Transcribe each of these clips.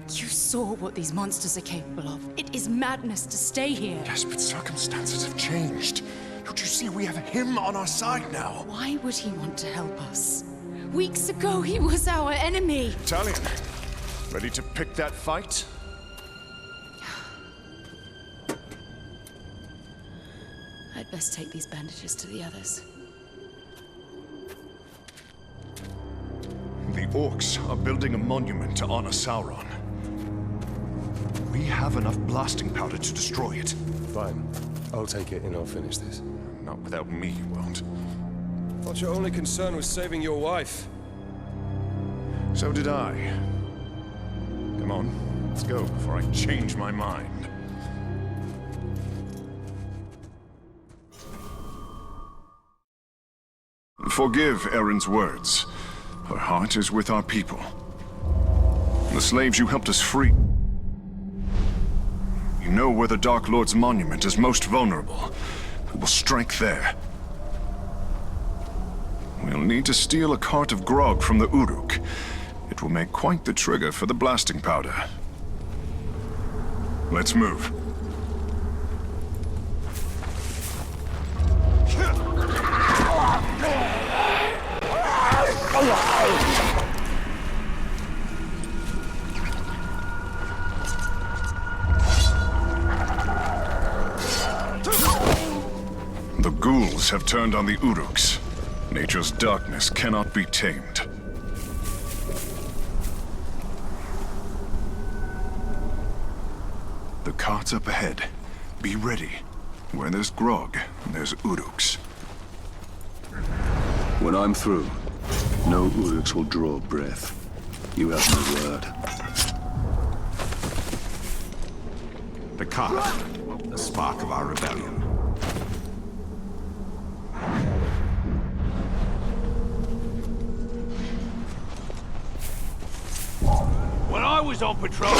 You saw what these monsters are capable of. It is madness to stay here. Yes, but circumstances have changed. Don't you see we have him on our side now? Why would he want to help us? Weeks ago, he was our enemy. Italian, ready to pick that fight? I'd best take these bandages to the others. The orcs are building a monument to honor Sauron. We have enough blasting powder to destroy it. Fine. I'll take it and I'll finish this. Not without me, you won't. Thought your only concern was saving your wife. So did I. Come on, let's go before I change my mind. Forgive Erin's words. Her heart is with our people. The slaves you helped us free. You know where the Dark Lord's monument is most vulnerable. We will strike there. We'll need to steal a cart of grog from the Uruk. It will make quite the trigger for the blasting powder. Let's move. The ghouls have turned on the Uruks. Nature's darkness cannot be tamed. The cart's up ahead. Be ready. Where there's grog, there's Uruks. When I'm through, no Uruks will draw breath. You have my word. The cart, the spark of our rebellion. When I was on patrol...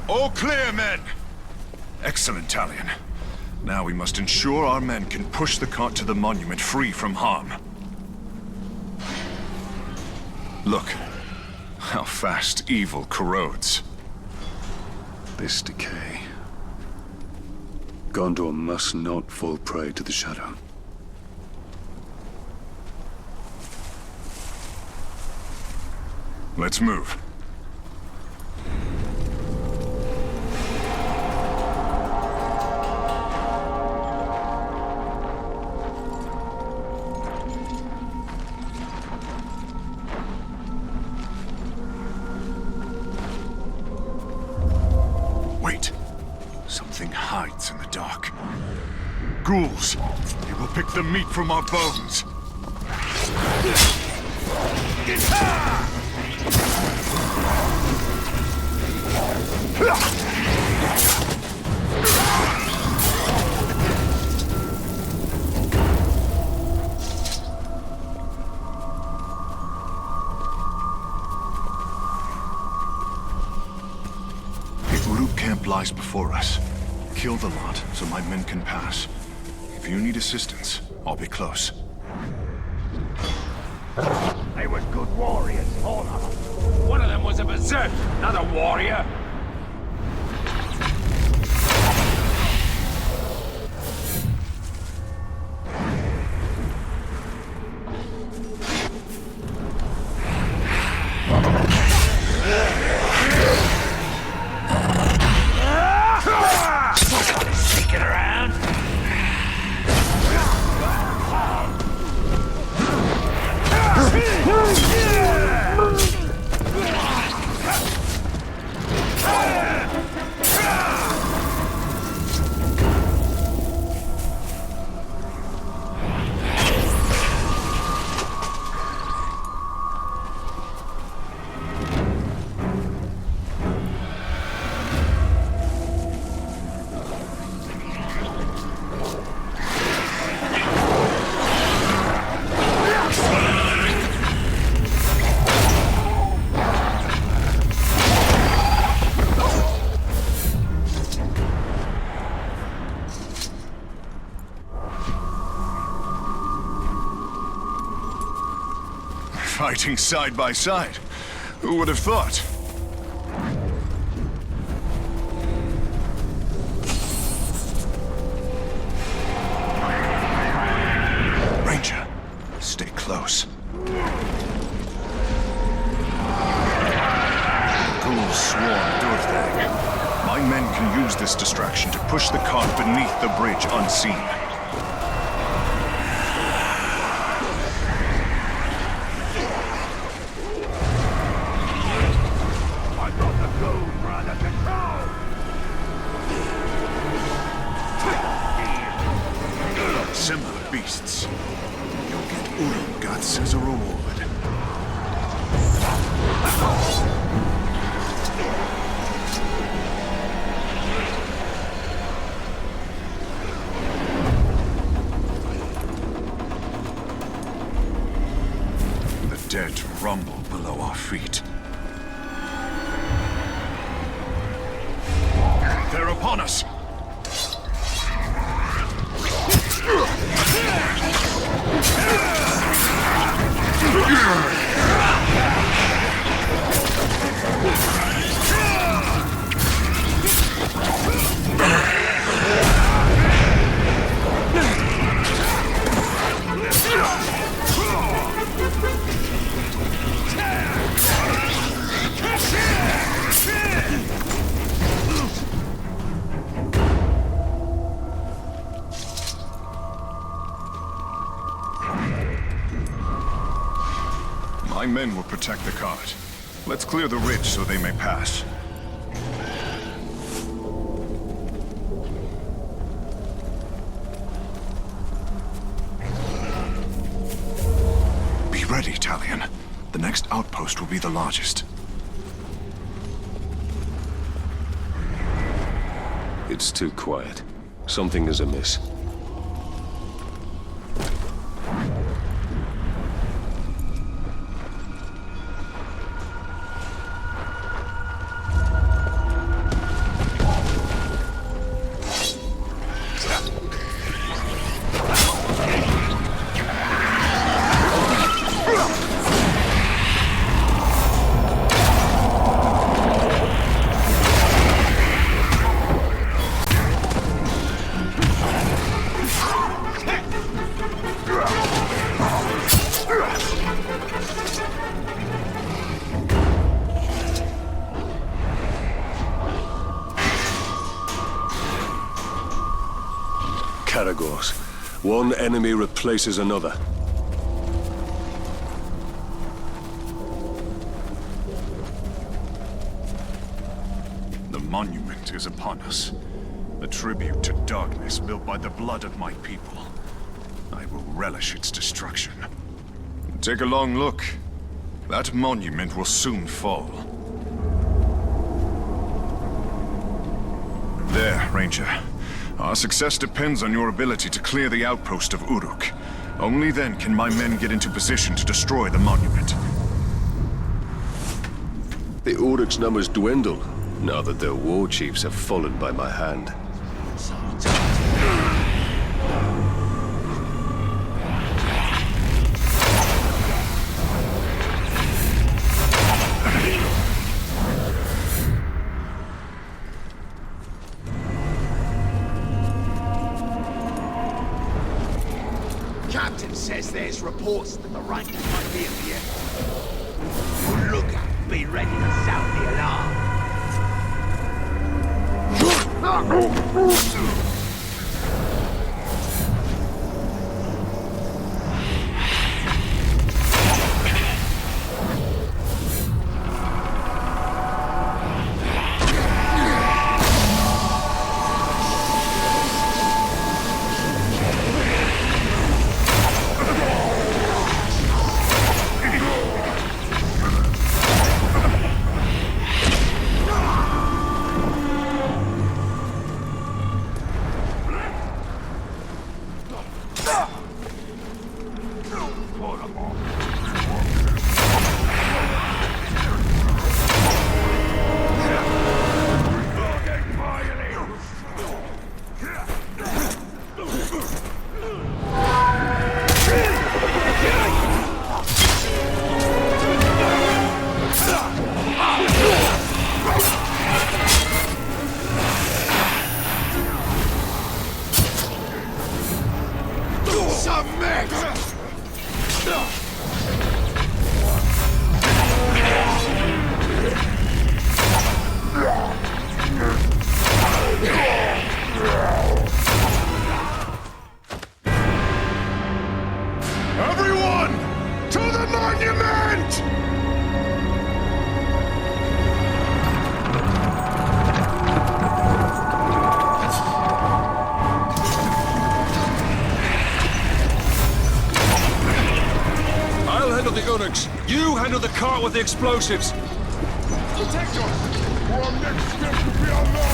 All clear, men! Excellent, Talion. Now we must ensure our men can push the cart to the monument free from harm. Look, how fast evil corrodes. This decay. Gondor must not fall prey to the shadow. Let's move. Wait. Something hides in the dark. Ghouls! They will pick the meat from our bones! The Uruk camp lies before us. Kill the lot so my men can pass. If you need assistance, I'll be close. They were good warriors, all of them. One of them was a berserk, not a warrior. Sneaking around. fighting side by side. Who would have thought? Ranger, stay close. Ghouls swarm Durthang. My men can use this distraction to push the cart beneath the bridge unseen. Similar beasts. You'll get Uruk guts as a reward. The dead rumble below our feet. They're upon us! My men will protect the cart. Let's clear the ridge so they may pass. Be ready, Talion. The next outpost will be the largest. It's too quiet. Something is amiss. Caragors. One enemy replaces another. The monument is upon us. A tribute to darkness built by the blood of my people. I will relish its destruction. Take a long look. That monument will soon fall. There, Ranger. Our success depends on your ability to clear the outpost of Uruk. Only then can my men get into position to destroy the monument. The Uruk's numbers dwindle, now that their war chiefs have fallen by my hand. Captain says there's reports that the Rangers might be in the air. Look out, be ready to sound the alarm. Everyone! To the monument! I'll handle the eunuchs. You handle the cart with the explosives. Protect us! Or our next step will be unknown!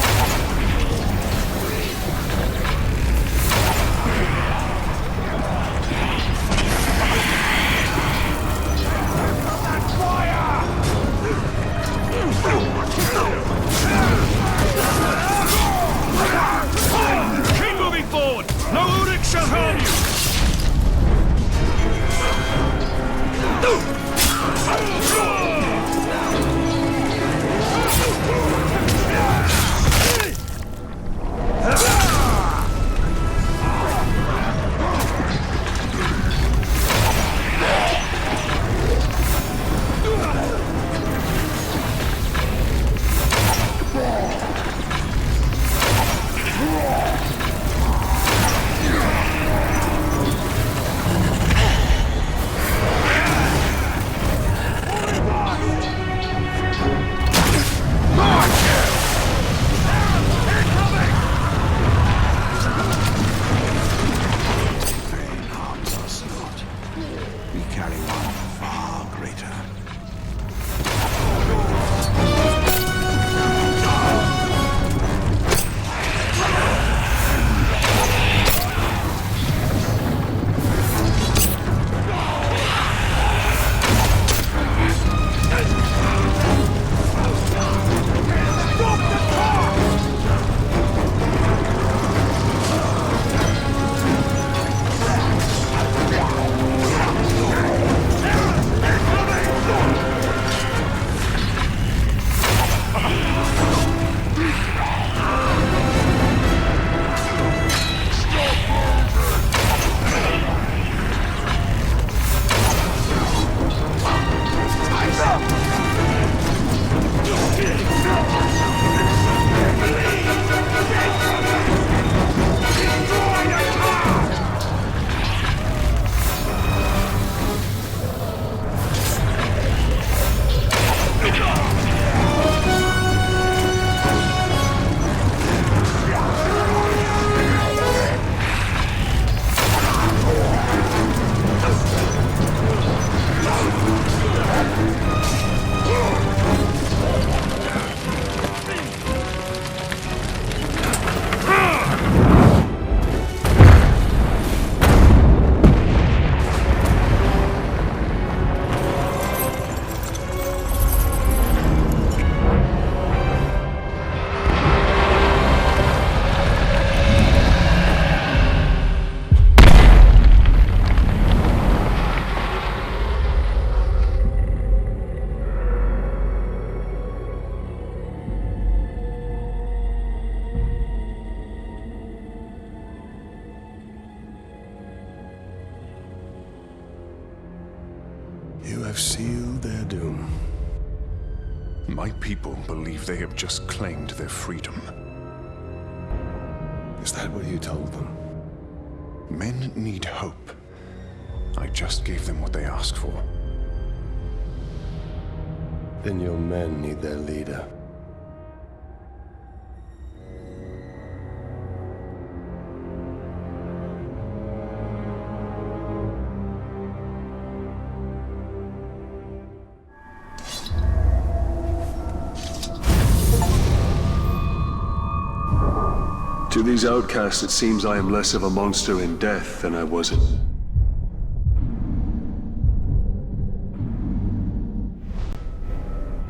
Keep moving forward! No eunuch shall harm you! You have sealed their doom. My people believe they have just claimed their freedom. Is that what you told them? Men need hope. I just gave them what they asked for. Then your men need their leader. To these outcasts, it seems I am less of a monster in death than I was in...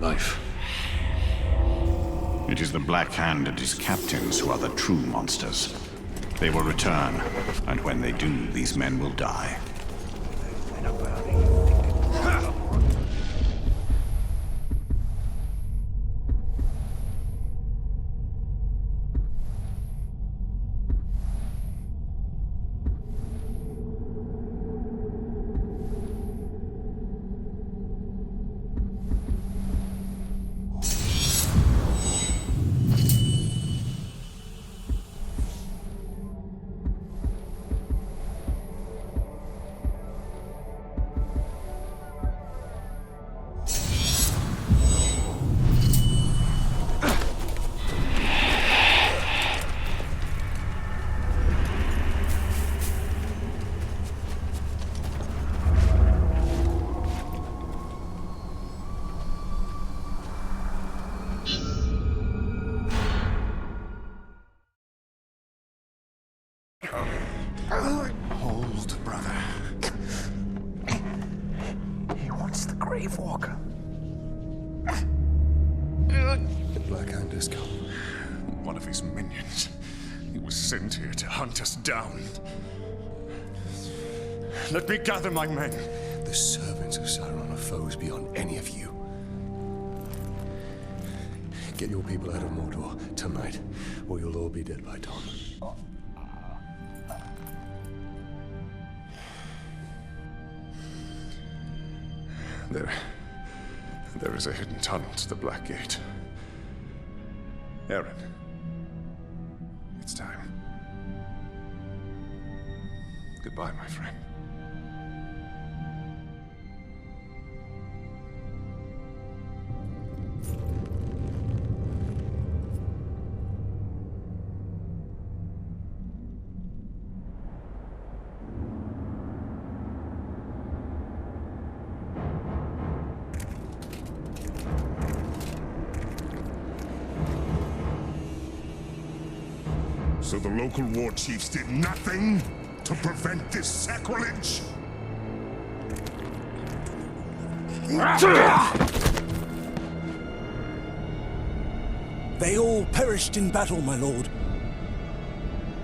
life. It is the Black Hand and his captains who are the true monsters. They will return, and when they do, these men will die. Hold, brother. He wants the Grave Walker. The Black Hand has come. One of his minions. He was sent here to hunt us down. Let me gather my men. The servants of Sauron are foes beyond any of you. Get your people out of Mordor tonight, or you'll all be dead by dawn. There is a hidden tunnel to the Black Gate. Aaron, it's time. Goodbye, my friend. So the local war chiefs did nothing to prevent this sacrilege? They all perished in battle, my lord.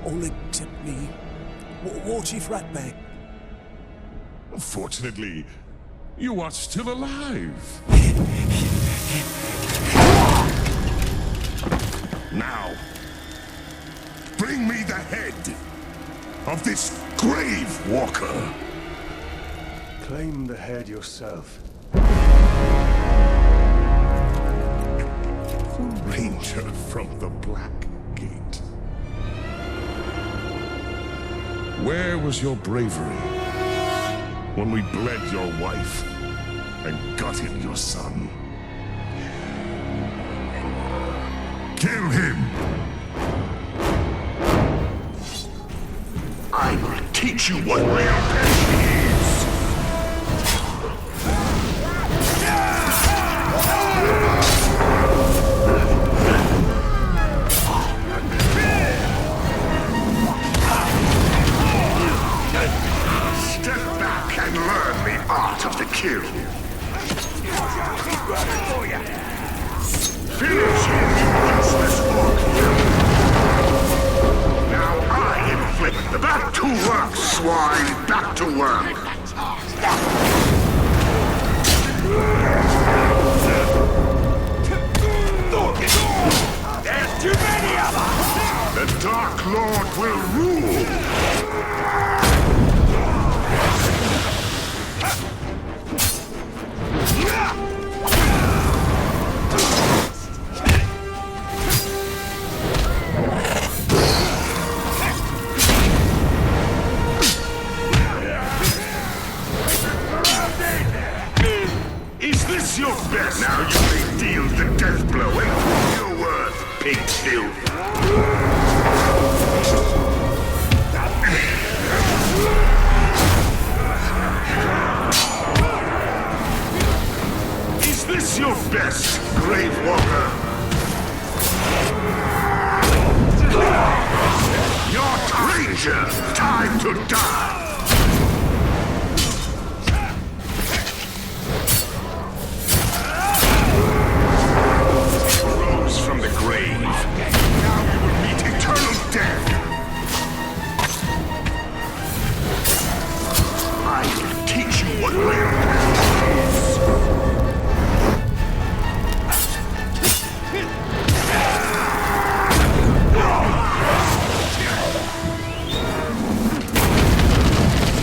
All except me. War Chief Ratbag. Fortunately, you are still alive. Now, bring me the head of this Grave Walker. Claim the head yourself. Ranger from the Black Gate. Where was your bravery when we bled your wife and gutted your son? Kill him! I will teach you what real passion is! Step back and learn the art of the kill. Finish him, you useless orc! Now I inflict the back to work, swine! Back to work! There's too many of us! The Dark Lord will rule! Is this your best? Now you may deal the death blow and prove your worth, pig filth. Is this your best, Grave Walker? Your treasure! Time to die! From the grave. Now you will meet eternal death. I will teach you what real passion is.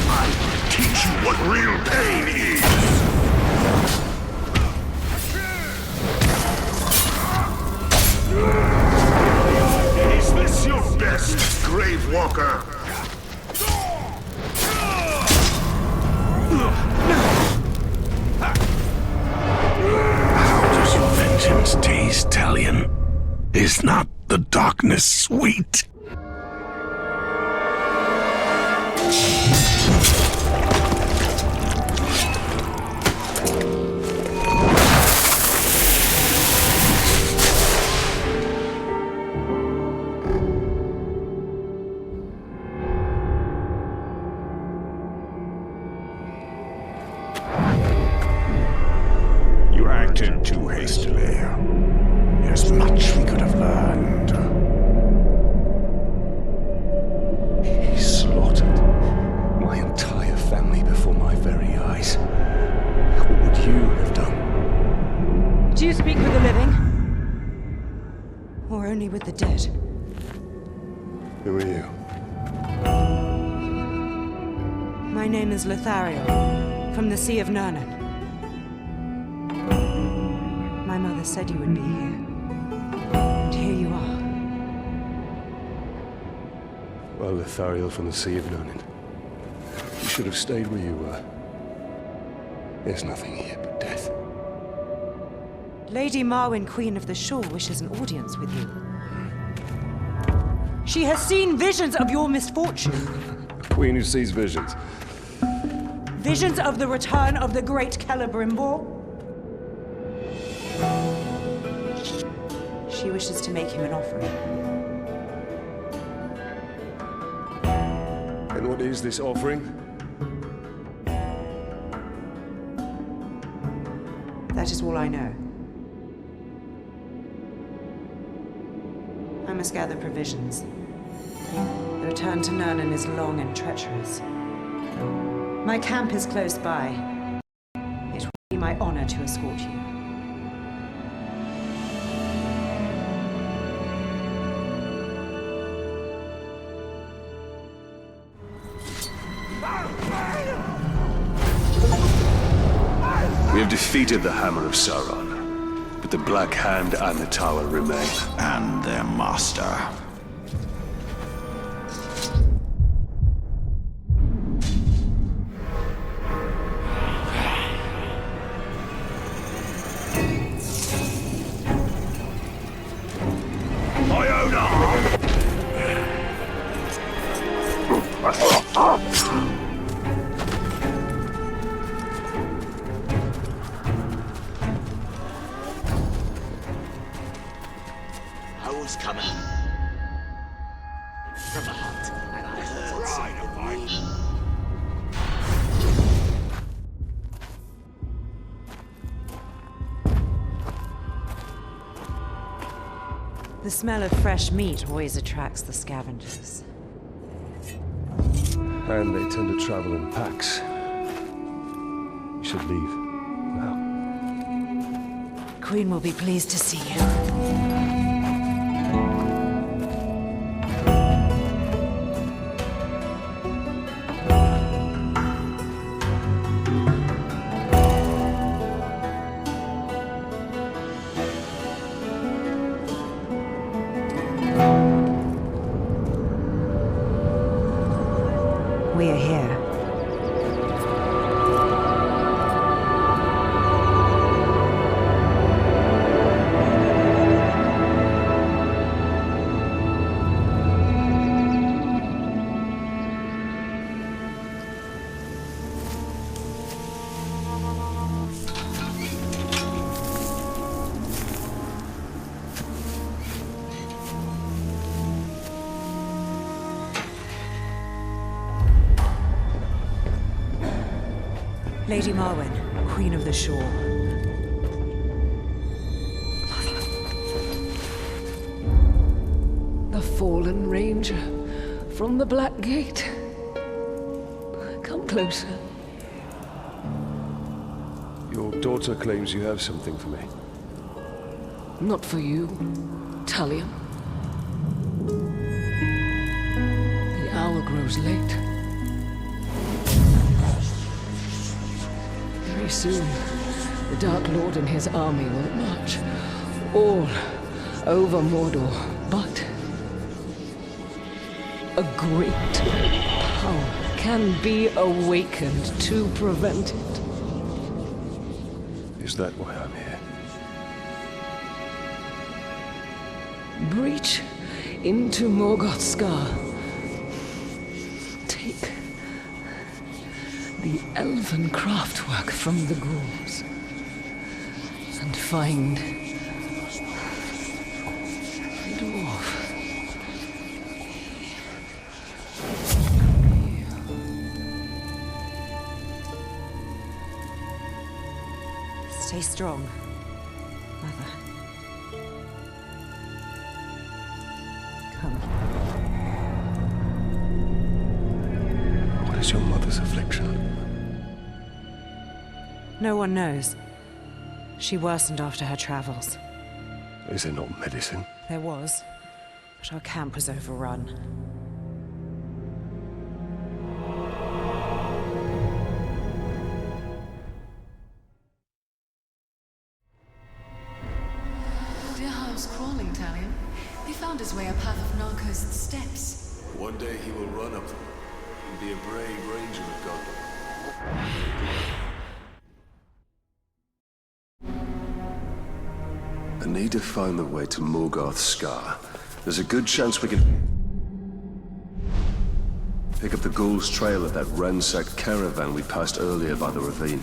I will teach you what real pain is. Is this your best, Grave Walker? How does your vengeance taste, Talion? Is not the darkness sweet? dead. Who are you? My name is Lothariel, from the Sea of Nurnen. My mother said you would be here. And here you are. Well, Lothariel from the Sea of Nurnen. You should have stayed where you were. There's nothing here but death. Lady Marwyn, Queen of the Shore, wishes an audience with you. She has seen visions of your misfortune. A queen who sees visions. Visions of the return of the great Celebrimbor. She wishes to make him an offering. And what is this offering? That is all I know. I must gather provisions. The return to Nurnen is long and treacherous. My camp is close by. It will be my honor to escort you. We have defeated the Hammer of Sauron, but the Black Hand and the Tower remain. And their master. I was coming from a hunt, and I heard something. The smell of fresh meat always attracts the scavengers. And they tend to travel in packs. We should leave now. Queen will be pleased to see you. We are here. Lady Marwyn, Queen of the Shore. The fallen ranger from the Black Gate. Come closer. Your daughter claims you have something for me. Not for you, Talion. The hour grows late. Very soon, the Dark Lord and his army will march all over Mordor, but a great power can be awakened to prevent it. Is that why I'm here? Breach into Morgoth's scar. Take the elven craftwork from the ghouls and find the dwarf. Stay strong, Mother. Come. What is your mother's affliction? No one knows. She worsened after her travels. Is there not medicine? There was, but our camp was overrun. Dear House crawling, Talion. He found his way up half of Narcos' steps. One day he will run up them and be a brave ranger of God. I need to find the way to Morgoth's Scar. There's a good chance we can pick up the Ghoul's trail of that ransacked caravan we passed earlier by the ravine.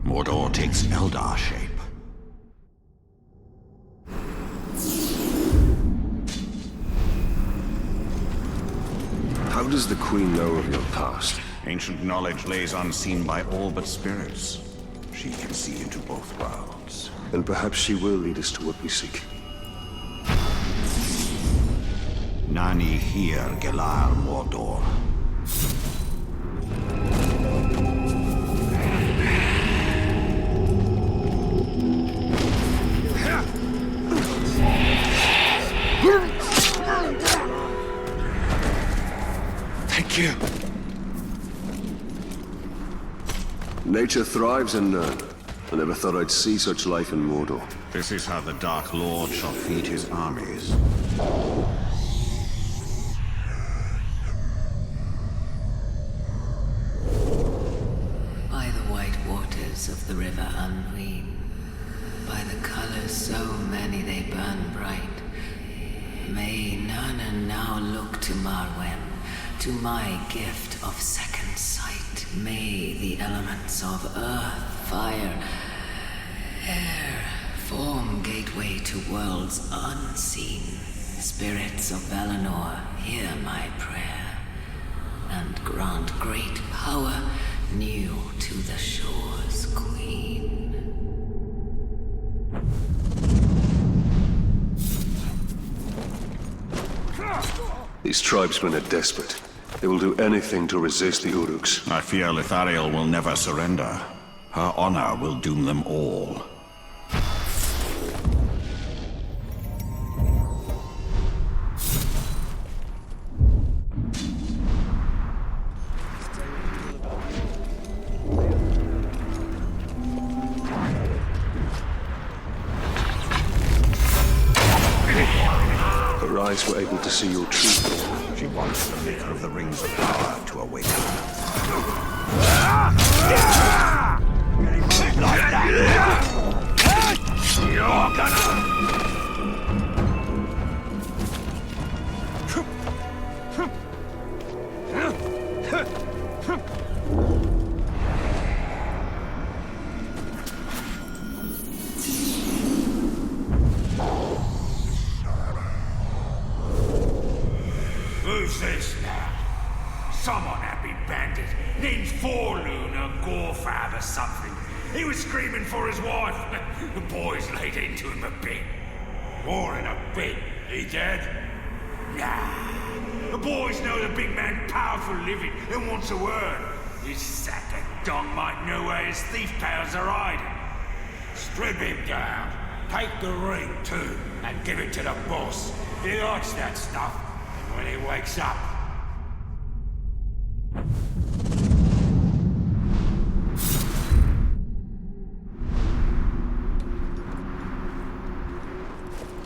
Mordor takes Eldar shape. How does the Queen know of your past? Ancient knowledge lays unseen by all but spirits. She can see into both worlds. And perhaps she will lead us to what we seek. Nani here, Gelar Mordor. Thank you. Nature thrives in Nirn. I never thought I'd see such life in Mordor. This is how the Dark Lord shall feed his armies. By the white waters of the river Unween, by the colors so many they burn bright, may Nirn now look to Marwen, to my gift of second sight. May the elements of earth, fire, air form gateway to worlds unseen. Spirits of Valinor, hear my prayer, and grant great power new to the shore's queen. These tribesmen are desperate. They will do anything to resist the Uruks. I fear Lithariel will never surrender. Her honor will doom them all. Her eyes were able to see your truth. She wants the maker of the Rings of Power to awaken. Like that! You're gonna... Who's this now? Some unhappy bandit named Forloon or Gorfab or something. He was screaming for his wife. The boys laid into him a bit. More than a bit. He dead? Nah. The boys know the big man powerful living and wants a word. His sack of dong might know where his thief pals are hiding. Strip him down. Take the ring too and give it to the boss. He likes that stuff. When he wakes up.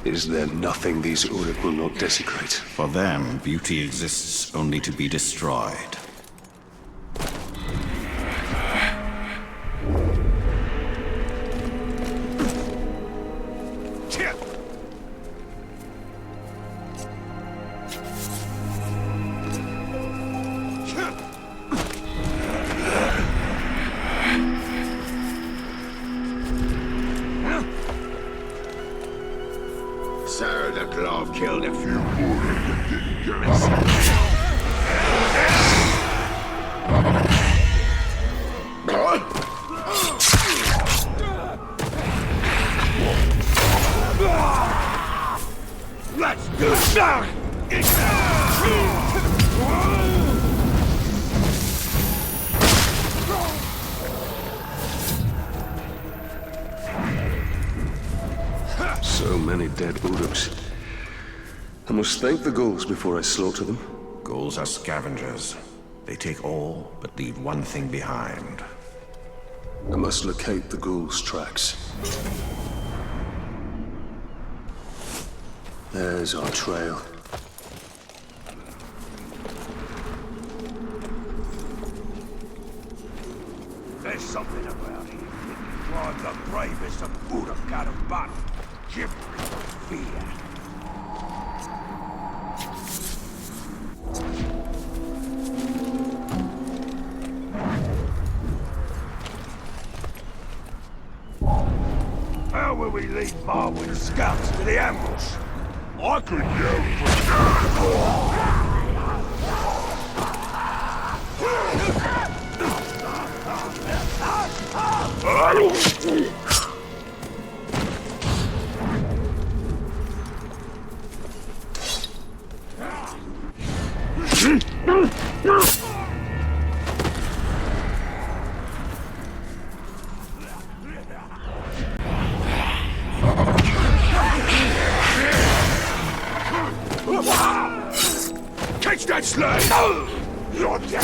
Is there nothing these Uruk will not desecrate? For them, beauty exists only to be destroyed. So the claw killed a few. So many dead Uruks. I must thank the ghouls before I slaughter them. Ghouls are scavengers. They take all, but leave one thing behind. I must locate the ghouls' tracks. There's our trail. There's something about him that can drive the bravest of Uruk out of battle, gibbering with fear. How will we lead Marwyn's scouts to the ambush? I could yell Catch that slave! You're dead!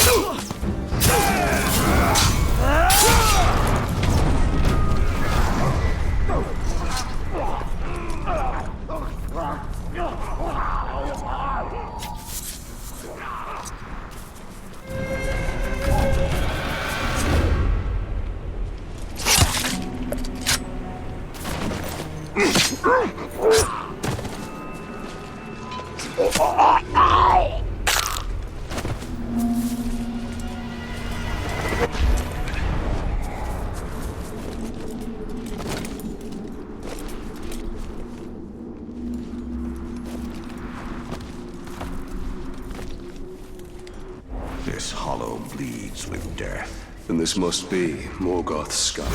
This hollow bleeds with death. And this must be Morgoth's skull.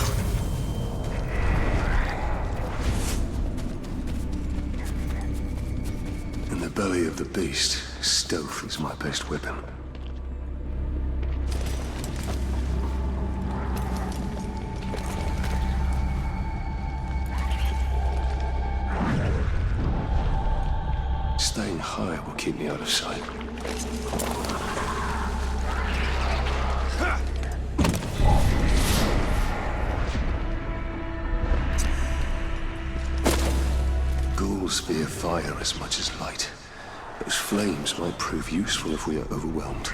In the belly of the beast, stealth is my best weapon. Staying high will keep me out of sight. Ghouls fear fire as much as light. Those flames might prove useful if we are overwhelmed.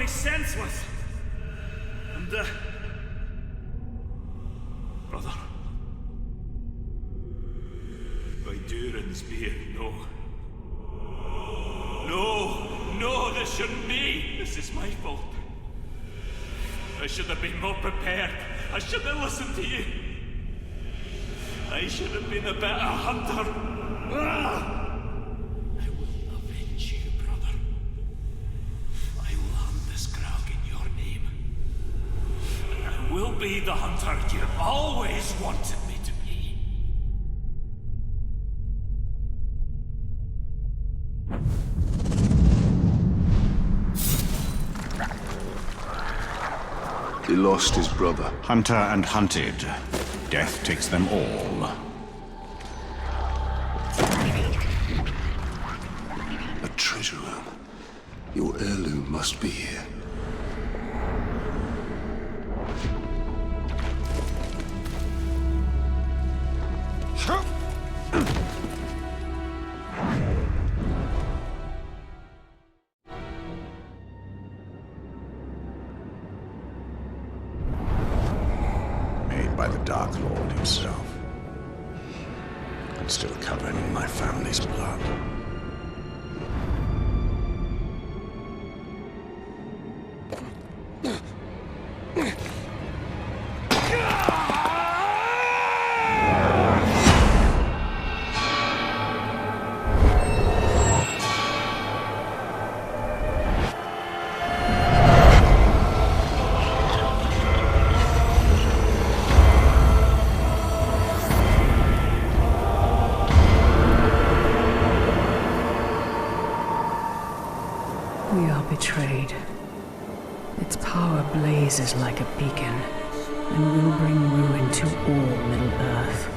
Senseless. And, brother. By Durin's beard, no. No, this shouldn't be. This is my fault. I should have been more prepared. I should have listened to you. I should have been a better hunter. I will avenge you, brother. I will hunt this crag in your name. And I will be the hunter you always wanted me to be. He lost his brother. Hunter and hunted. Death takes them all. A treasure room. Your heirloom must be here. Dark Lord himself. And still covered in my family's blood. We are betrayed. Its power blazes like a beacon, and will bring ruin to all Middle-earth.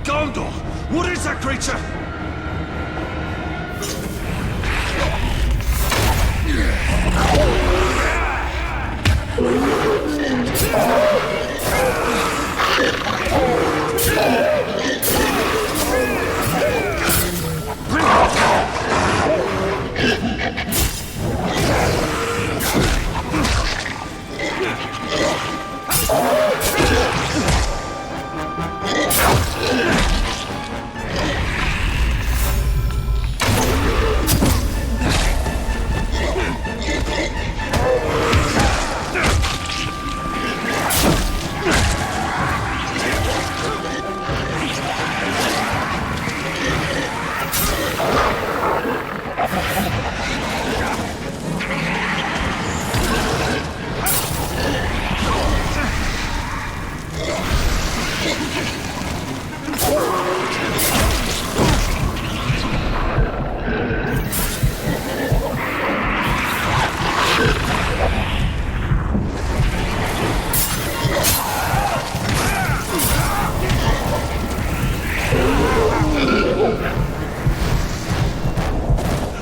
Gondor! What is that creature?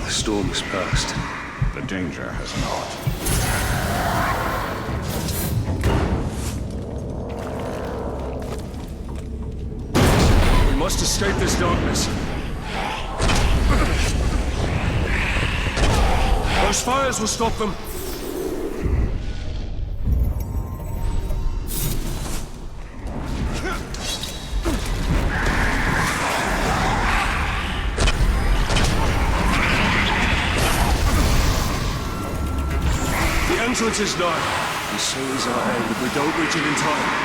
The storm has passed. The danger has not. We must escape this darkness. Those fires will stop them. The entrance is nigh. And so is our end if we don't reach it in time.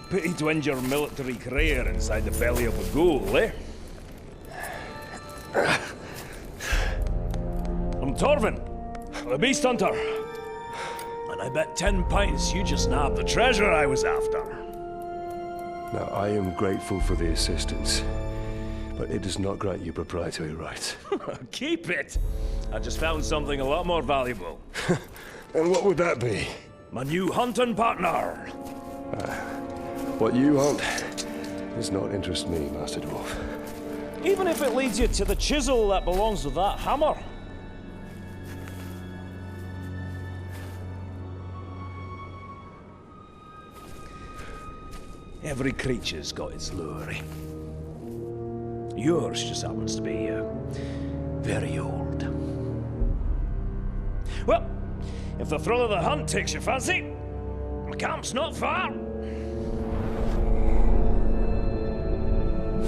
Pity to injure your military career inside the belly of a ghoul, eh? I'm Torvin, the Beast Hunter. And I bet 10 pints you just nabbed the treasure I was after. Now, I am grateful for the assistance, but it does not grant you proprietary rights. Keep it! I just found something a lot more valuable. And what would that be? My new hunting partner! What you hunt does not interest me, Master Dwarf. Even if it leads you to the chisel that belongs with that hammer. Every creature's got its lure. Yours just happens to be very old. Well, if the thrill of the hunt takes your fancy, my camp's not far.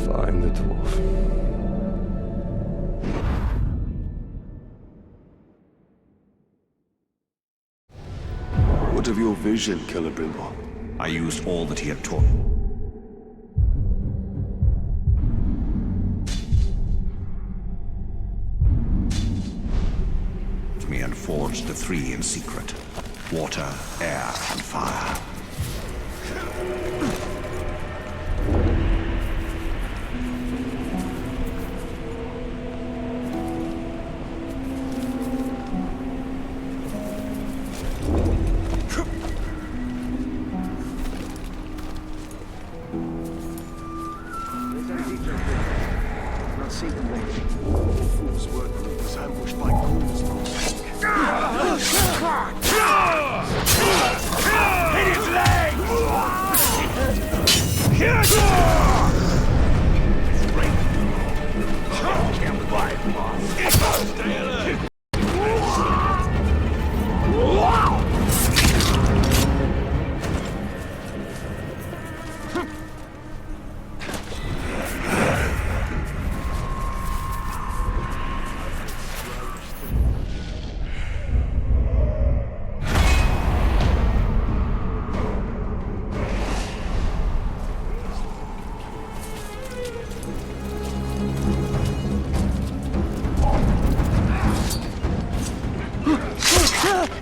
Find the dwarf. What of your vision, Celebrimbor? I used all that he had taught. Me and forged the three in secret: water, air, and fire.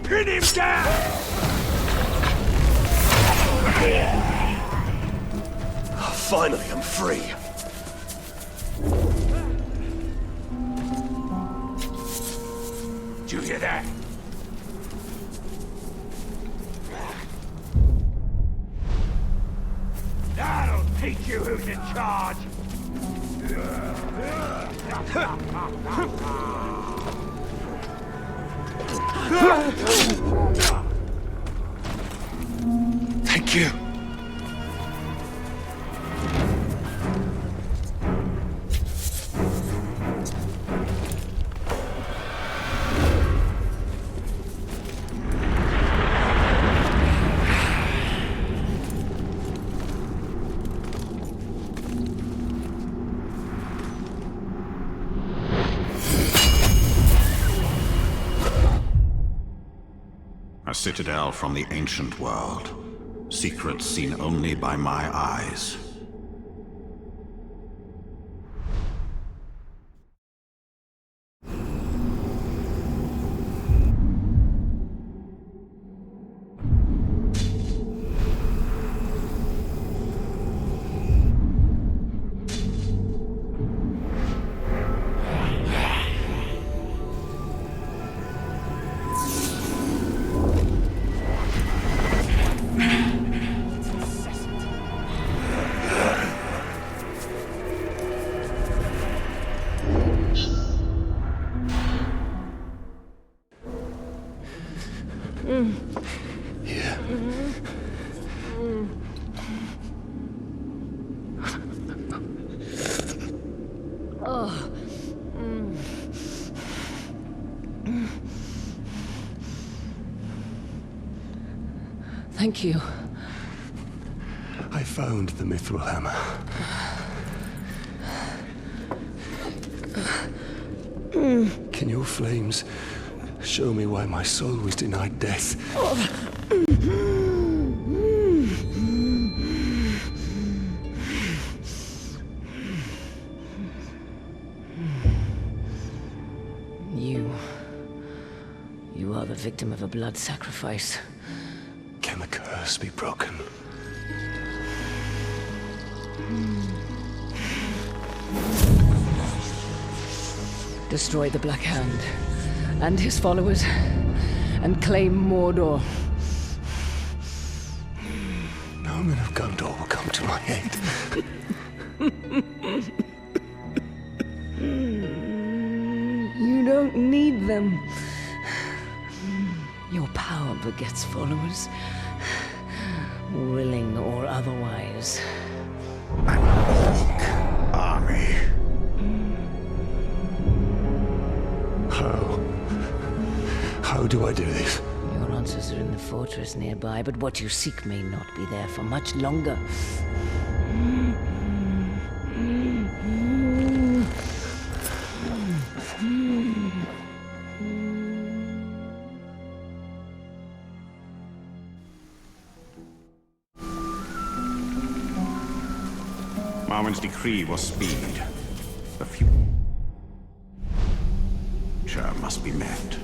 Pin him down! Finally, I'm free. Did you hear that? That'll teach you who's in charge! Thank you. A citadel from the ancient world. Secrets seen only by my eyes. Here. Thank you. I found the mithril hammer. Can your flames show me why my soul was denied death? You are the victim of a blood sacrifice. Can the curse be broken? Destroy the Black Hand and his followers, and claim Mordor. No men of Gondor will come to my aid. You don't need them. Your power begets followers, willing or otherwise. An orc army. How do I do this? Your answers are in the fortress nearby, but what you seek may not be there for much longer. Marwen's decree was speed. The future must be met.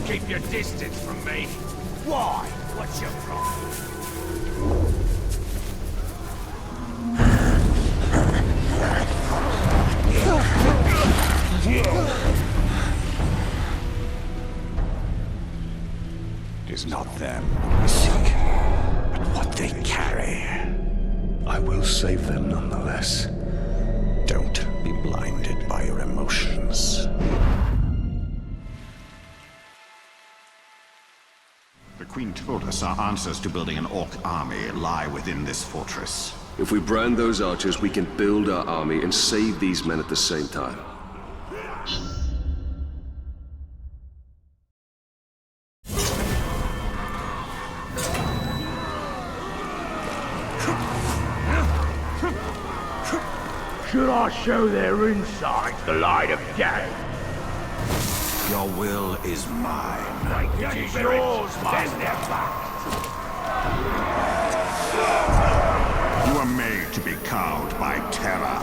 Keep your distance from me. Why? What's your problem? It is not them we seek, but what they carry. I will save them nonetheless. Don't be blinded by your emotions. The Queen told us our answers to building an Orc army lie within this fortress. If we brand those archers, we can build our army and save these men at the same time. Should I show their insides the light of day? Your will is mine. It is yours, master. You are made to be cowed by terror.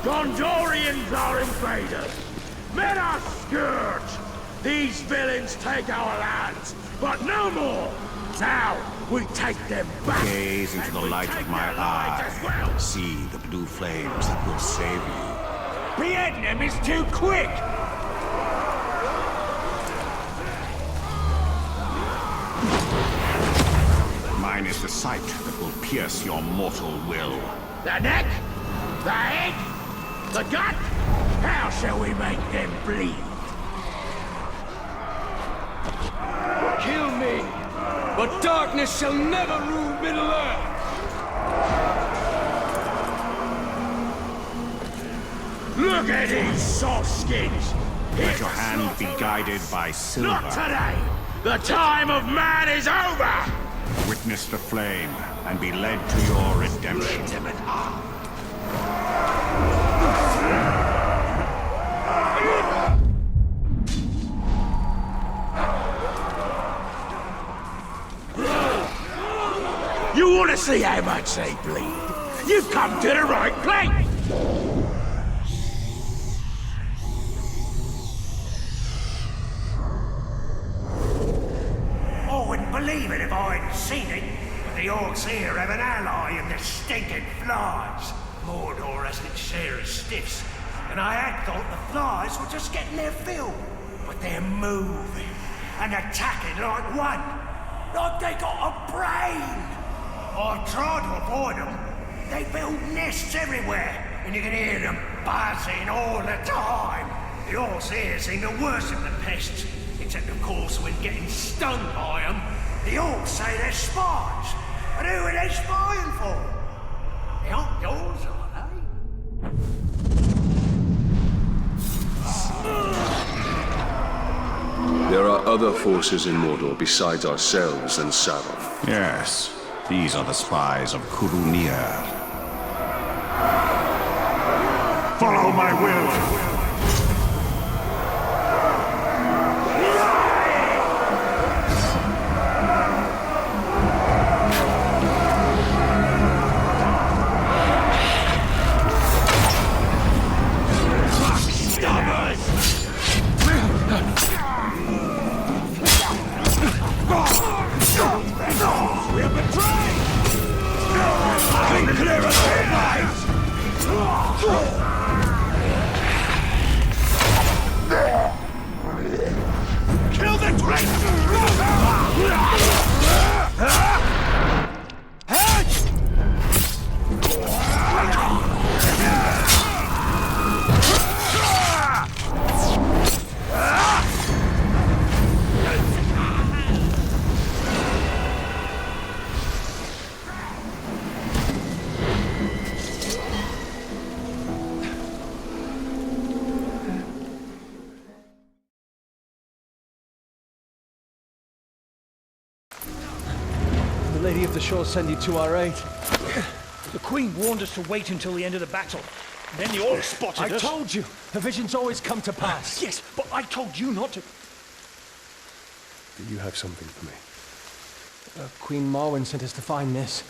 Gondorians are invaders. Men are scourge. These villains take our lands, but no more. Now we take them back. Gaze into the light of my eye. Well. See the blue flames that will save you. Beheading them is too quick! Mine is the sight that will pierce your mortal will. The neck? The head? The gut? How shall we make them bleed? Kill me, but darkness shall never rule Middle-earth! Look at these soft skins! Let your hand be guided by silver. Not today! The time of man is over! Witness the flame and be led to your redemption. You want to see how much they bleed? You've come to the right place! I wouldn't believe it if I hadn't seen it, but the orcs here have an ally in the stinking flies. Mordor has its share of stiffs, and I had thought the flies were just getting their fill. But they're moving and attacking like one. Like they got a brain. I tried to avoid them. They build nests everywhere, and you can hear them buzzing all the time. The orcs here seem to worship the pests, except of course when getting stung by them, the orcs say they're spies. But who are they spying for? They aren't yours, are they? There are other forces in Mordor besides ourselves and Sauron. Yes, these are the spies of Kurunir. Follow my will! Kill the traitor! The Lady of the Shore send you to our aid. The Queen warned us to wait until the end of the battle. Then the orcs spotted us. I told you! Her visions always come to pass. Yes, but I told you not to. Do you have something for me? Queen Marwen sent us to find this.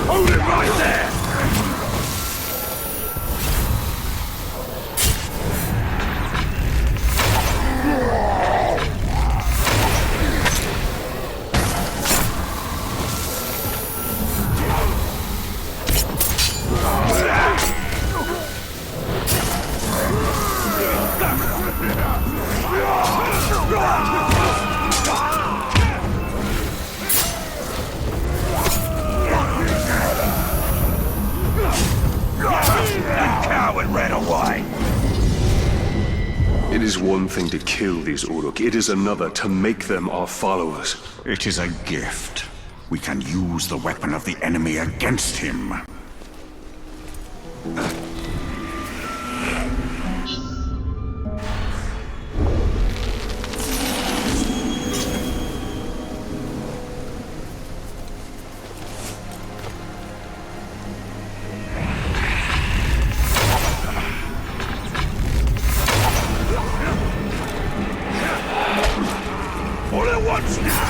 Hold it right there! It is one thing to kill these Uruk, it is another to make them our followers. It is a gift. We can use the weapon of the enemy against him. All at once now!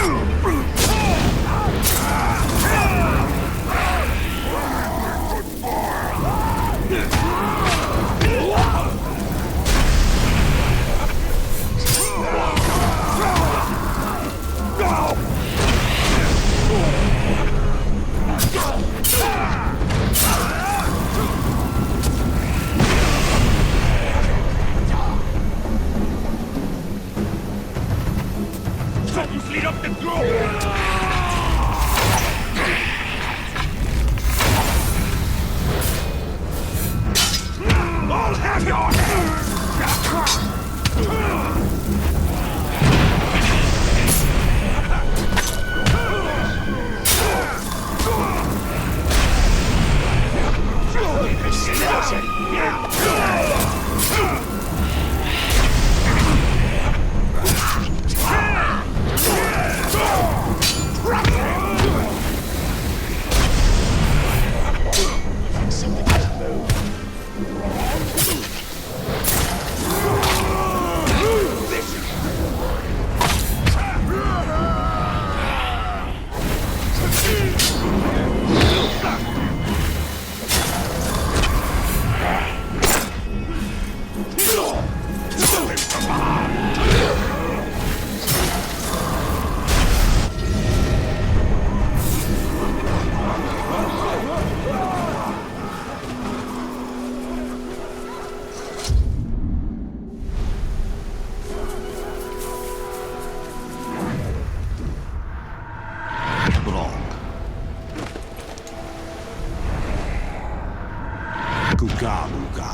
Uga Uga.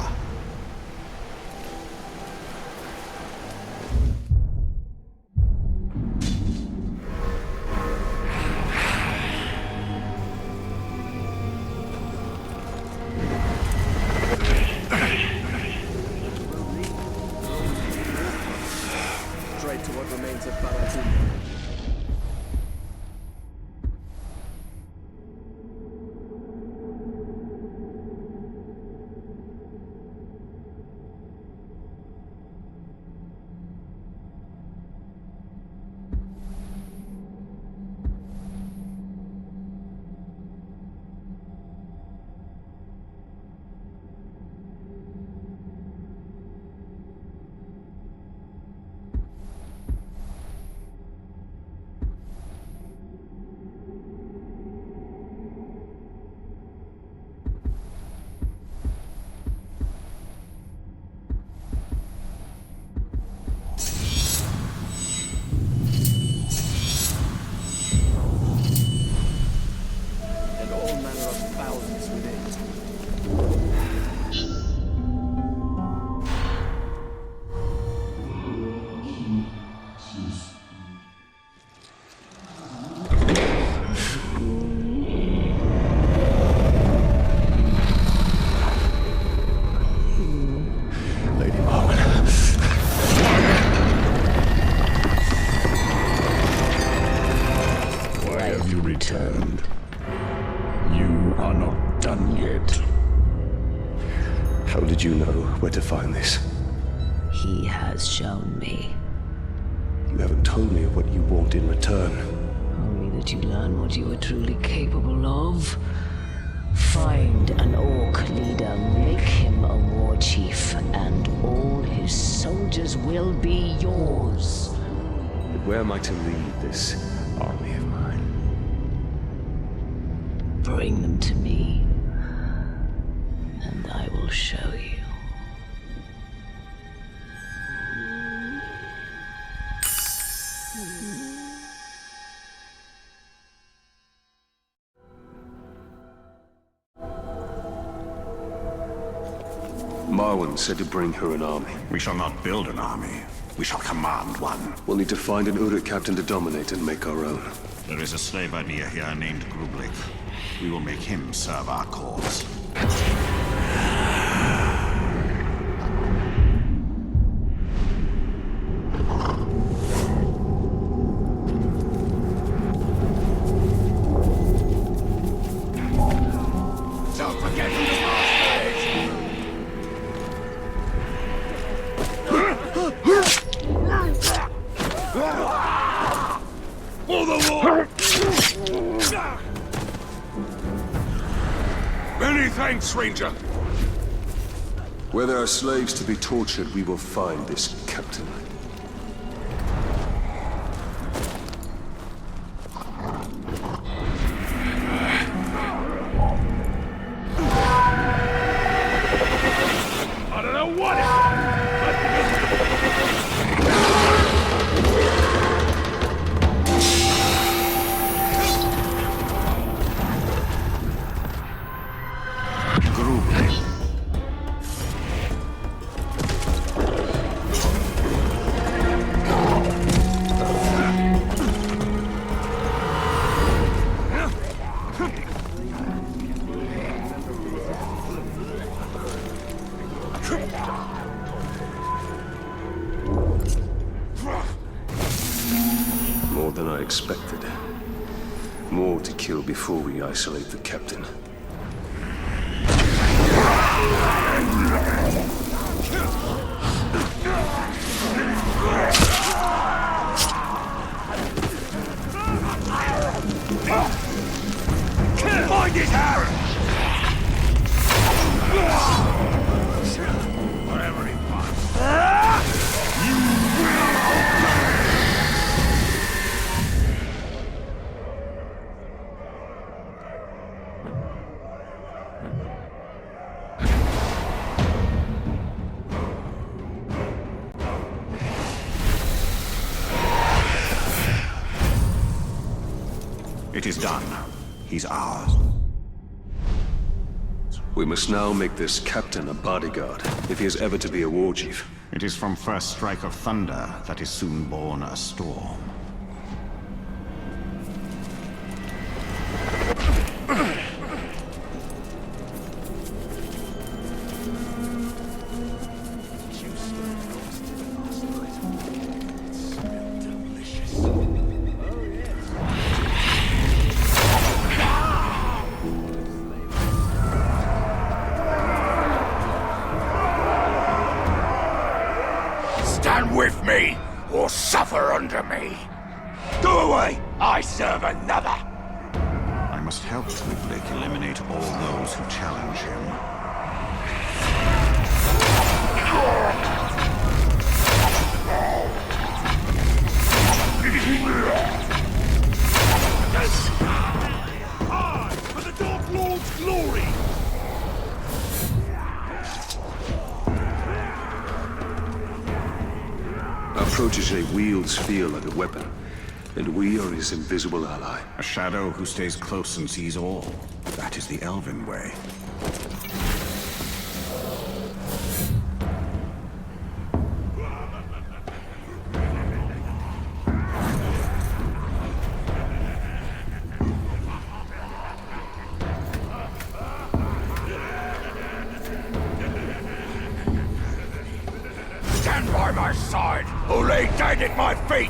Straight to what remains of Baratin. Returned. You are not done yet. How did you know where to find this? He has shown me. You haven't told me what you want in return. Only that you learn what you are truly capable of. Find an orc leader, make him a war chief, and all his soldiers will be yours. But where am I to lead this army of mine? Bring them to me, and I will show you. Marwan said to bring her an army. We shall not build an army. We shall command one. We'll need to find an Uruk captain to dominate and make our own. There is a slave idea here named Grublik. We will make him serve our cause. Don't forget who the master is! For the war! Many thanks, Ranger. Where there are slaves to be tortured, we will find this captain. I don't know what it is. More than I expected. More to kill before we isolate the captain. Find his arrow! Whatever he wants. It is done. He's ours. We must now make this captain a bodyguard, if he is ever to be a war chief. It is from first strike of thunder that is soon born a storm. Stand with me, or suffer under me. Go away! I serve another! I must help Twigblick eliminate all those who challenge him. I, for the Dark Lord's glory! Our protege wields fear like a weapon, and we are his invisible ally. A shadow who stays close and sees all. That is the Elven way. Stand by my side, or lay down at my feet!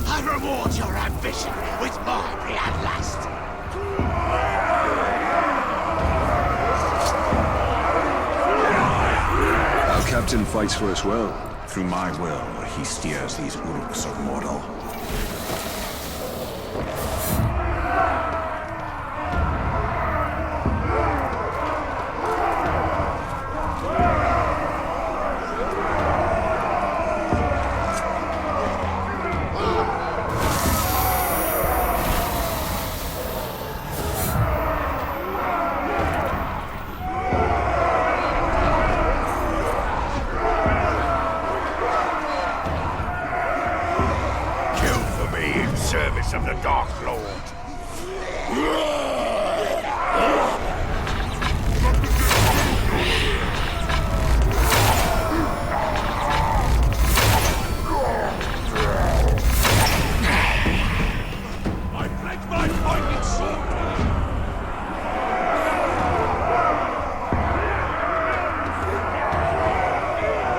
I reward your ambition with my bloodlust! Our captain fights for us well. Through my will, he steers these Uruks of Mordor. Service of the Dark Lord. I pledge my fighting sword.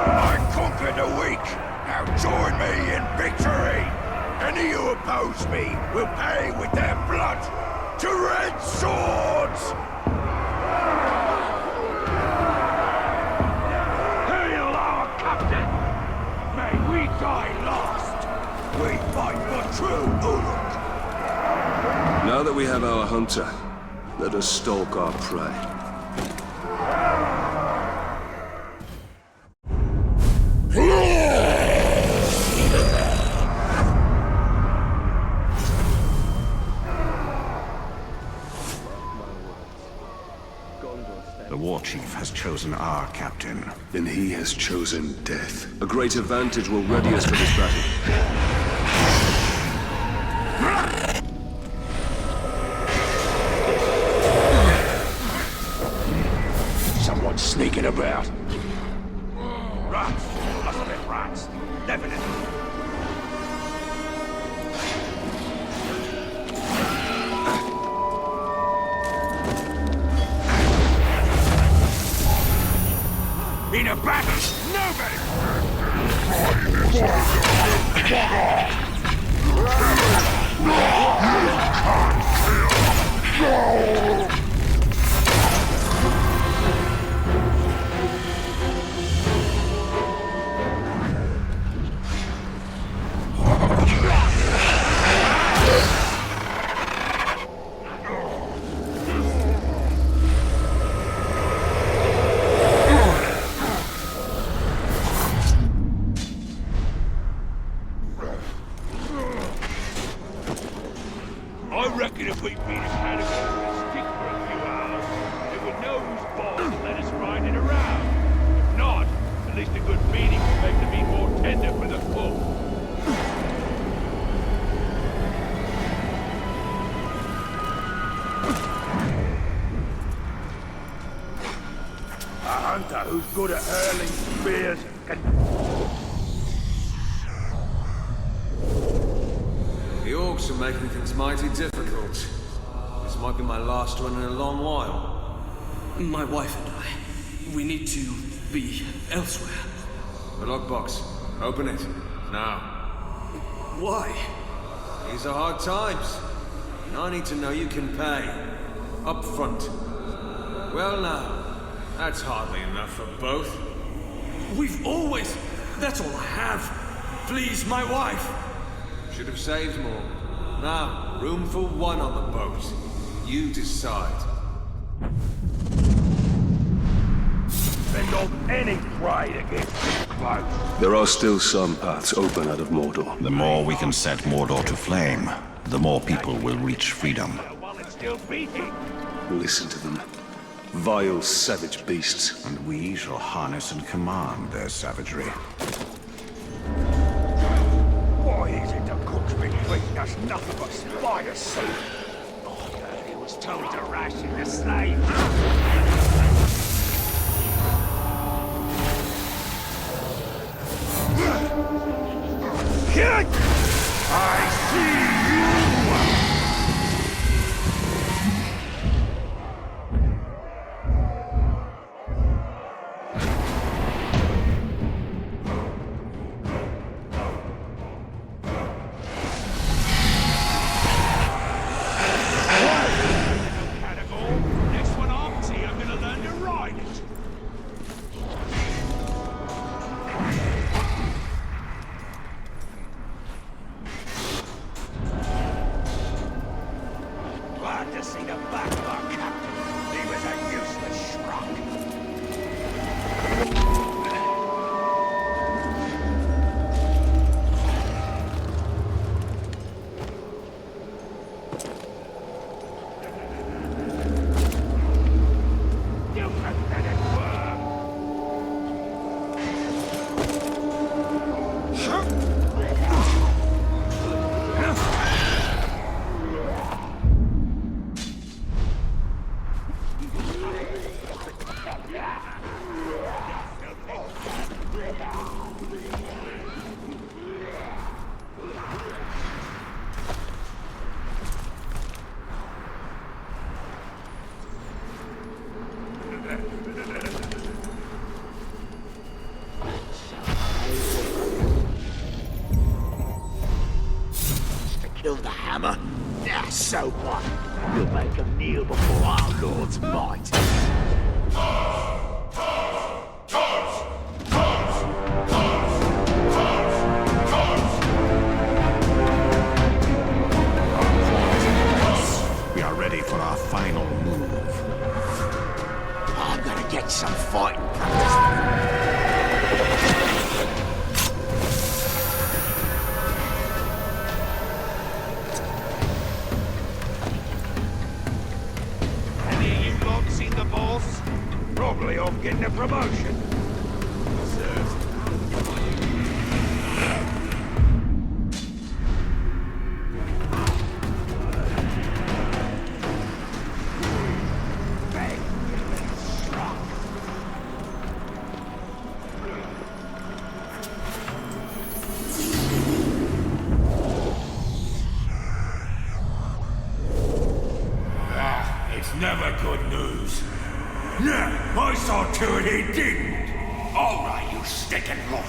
I conquered the weak. Now join me in victory. Any who oppose me will pay with their blood to red swords! Hail our captain! May we die last! We fight for true Uruk! Now that we have our hunter, let us stalk our prey. The war chief has chosen our captain. And he has chosen death. A great advantage will ready us for this battle. Someone sneaking about. Rats! Must have been rats. Definitely. In a battle, nobody! I reckon if we beat a category, balls to let us ride it around. If not, at least a good beating will make the meat more tender for the cook. A hunter who's good at hurling spears can... The orcs are making things mighty difficult. This might be my last one in a long while. My wife and I, we need to be elsewhere. The lockbox. Open it. Now. Why? These are hard times. And I need to know you can pay. Up front. Well now, that's hardly enough for both. We've always... That's all I have. Please, my wife. Should have saved more. Now, room for one on the boat. You decide. Send off any prey against this close. There are still some paths open out of Mordor. The more we can set Mordor to flame, the more people will reach freedom. While it's still beating. Listen to them. Vile, savage beasts. And we shall harness and command their savagery. Why is it the cook's been feeding us nothing but spider soup? I heard he was told to ration the slaves. I see you! Next one up, see, I'm gonna learn to ride it. Glad to see the back of our captain. He was a useless schrock. You pathetic worm! Kill the hammer? Yeah, so what? We'll make him kneel before our Lord's might. We are ready for our final move. I'm gonna get some fighting practice. Any of you lot seen the boss? Probably off getting a promotion. It's never good news. Yeah, I saw to it he didn't. All right, you stinking lot.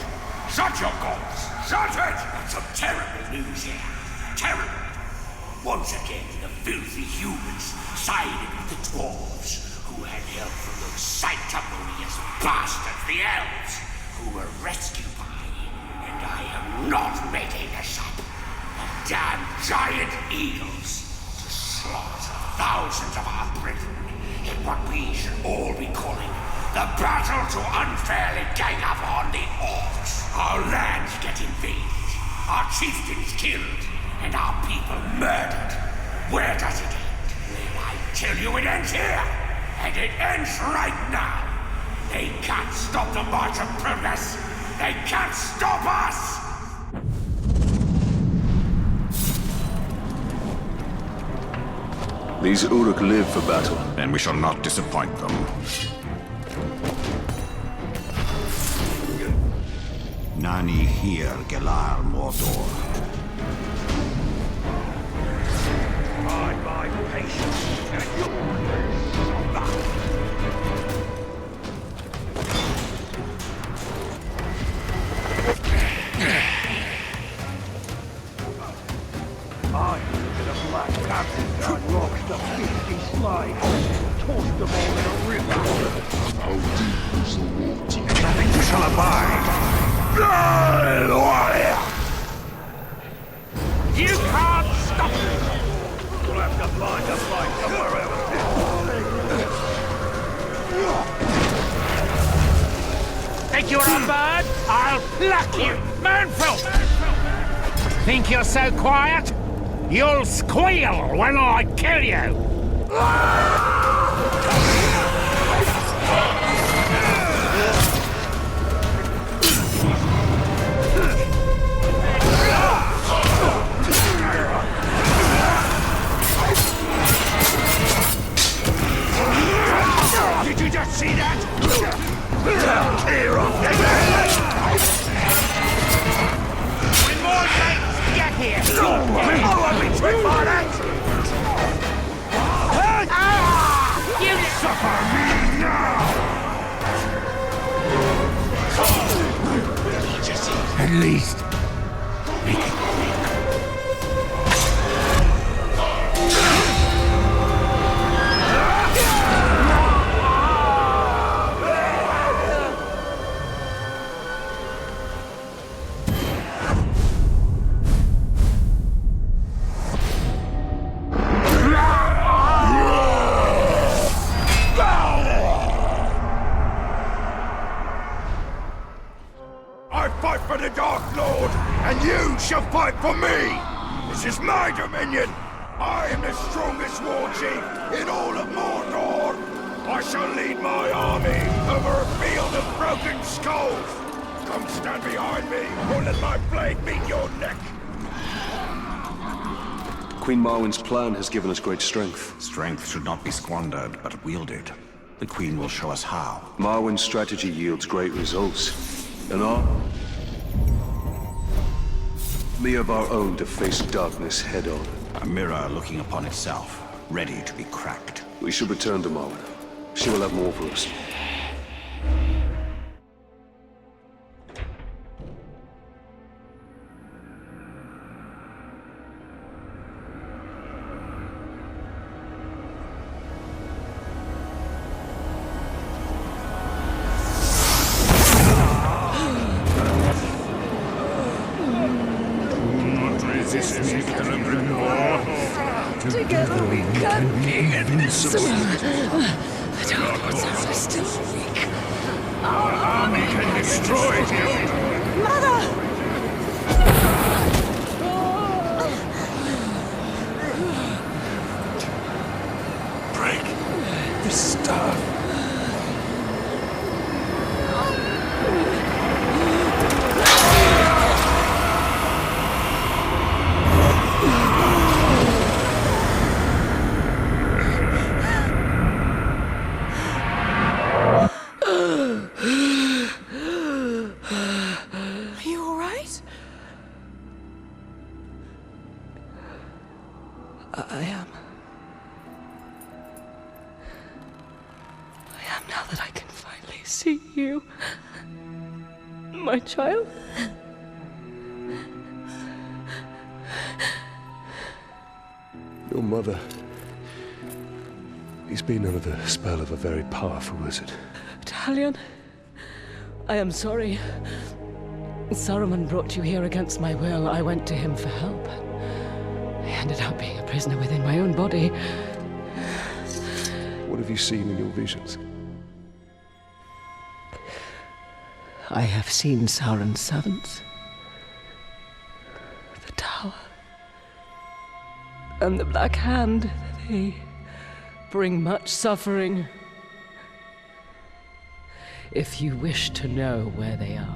Shut your goals. Shut it! That's some terrible news here. Terrible. Once again, the filthy humans sided with the dwarves, who had help from those sanctimonious bastards, the elves, who were rescued by, and I am not making this up, the damn giant eagles, to slaughter thousands of our brethren in what we should all be calling the battle to unfairly gang up on the orcs. Our lands get invaded, our chieftains killed, and our people murdered. Where does it end? I tell you it ends here, and And it ends right now. They can't stop the march of progress. They can't stop us! These Uruk live for battle. And we shall not disappoint them. Nani here, Gelar Mordor. Try my patience, and you'll back. I the Black Captain unlocked the 50 slaves, tossed them all in a river. How deep is the water? Nothing shall abide. You can't stop me! We'll have to find a fight somewhere else. Think you're a bird? I'll pluck you! Manful! Think you're so quiet? You'll squeal when I kill you! Did you just see that? Clear off! When more knights get here! I won't be tricked by that! You suffer me now! At least, make it quick. Shall fight for me! This is my dominion! I am the strongest war chief in all of Mordor! I shall lead my army over a field of broken skulls! Come stand behind me, or let my blade meet your neck! Queen Marwen's plan has given us great strength. Strength should not be squandered, but wielded. The Queen will show us how. Marwen's strategy yields great results. And our of our own to face darkness head-on. A mirror looking upon itself, ready to be cracked. We should return to Marwen. She will have more for us. Together we can be invincible. The Dark Ones are still weak. Our army can destroy you. Mother! Break the staff. I am now that I can finally see you. My child. Your mother. He's been under the spell of a very powerful wizard. Talion, I am sorry. Saruman brought you here against my will. I went to him for help. I ended up being a prisoner within my own body. What have you seen in your visions? I have seen Sauron's servants. The tower. And the Black Hand. They bring much suffering. If you wish to know where they are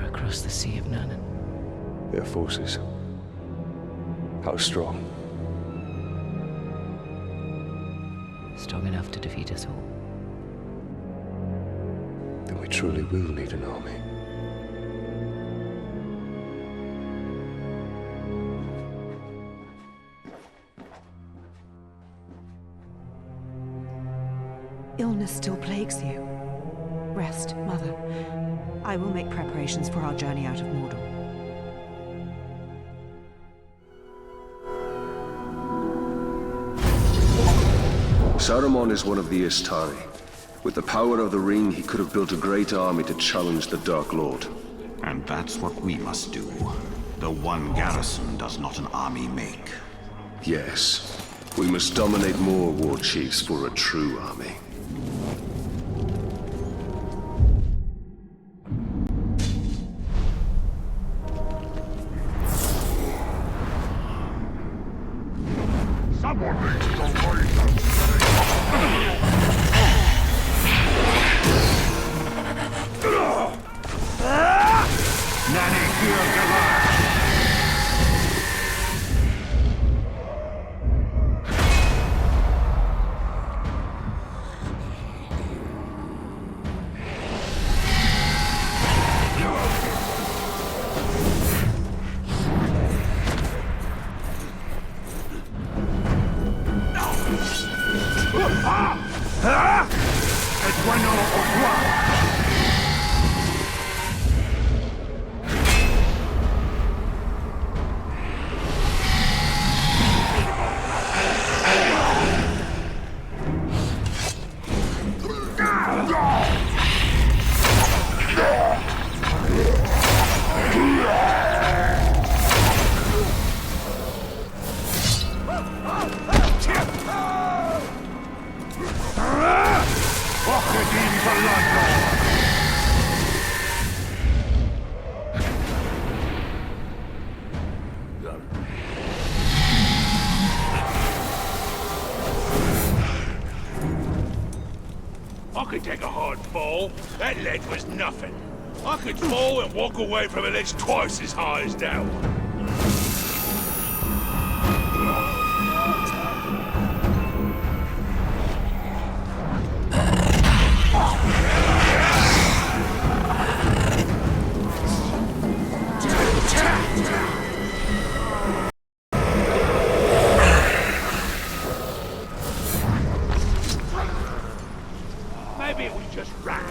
across the Sea of Nurnen. Their forces. How strong? Strong enough to defeat us all. Then we truly will need an army. Illness still plagues you. Rest, Mother. I will make preparations for our journey out of Mordor. Saruman is one of the Istari. With the power of the ring, he could have built a great army to challenge the Dark Lord. And that's what we must do. The one garrison does not an army make. Yes. We must dominate more war chiefs for a true army. Someone needs to raise them. Nanny, heal Goliath. I could take a hard fall. That ledge was nothing. I could fall and walk away from a ledge twice as high as that one. Maybe we just ran.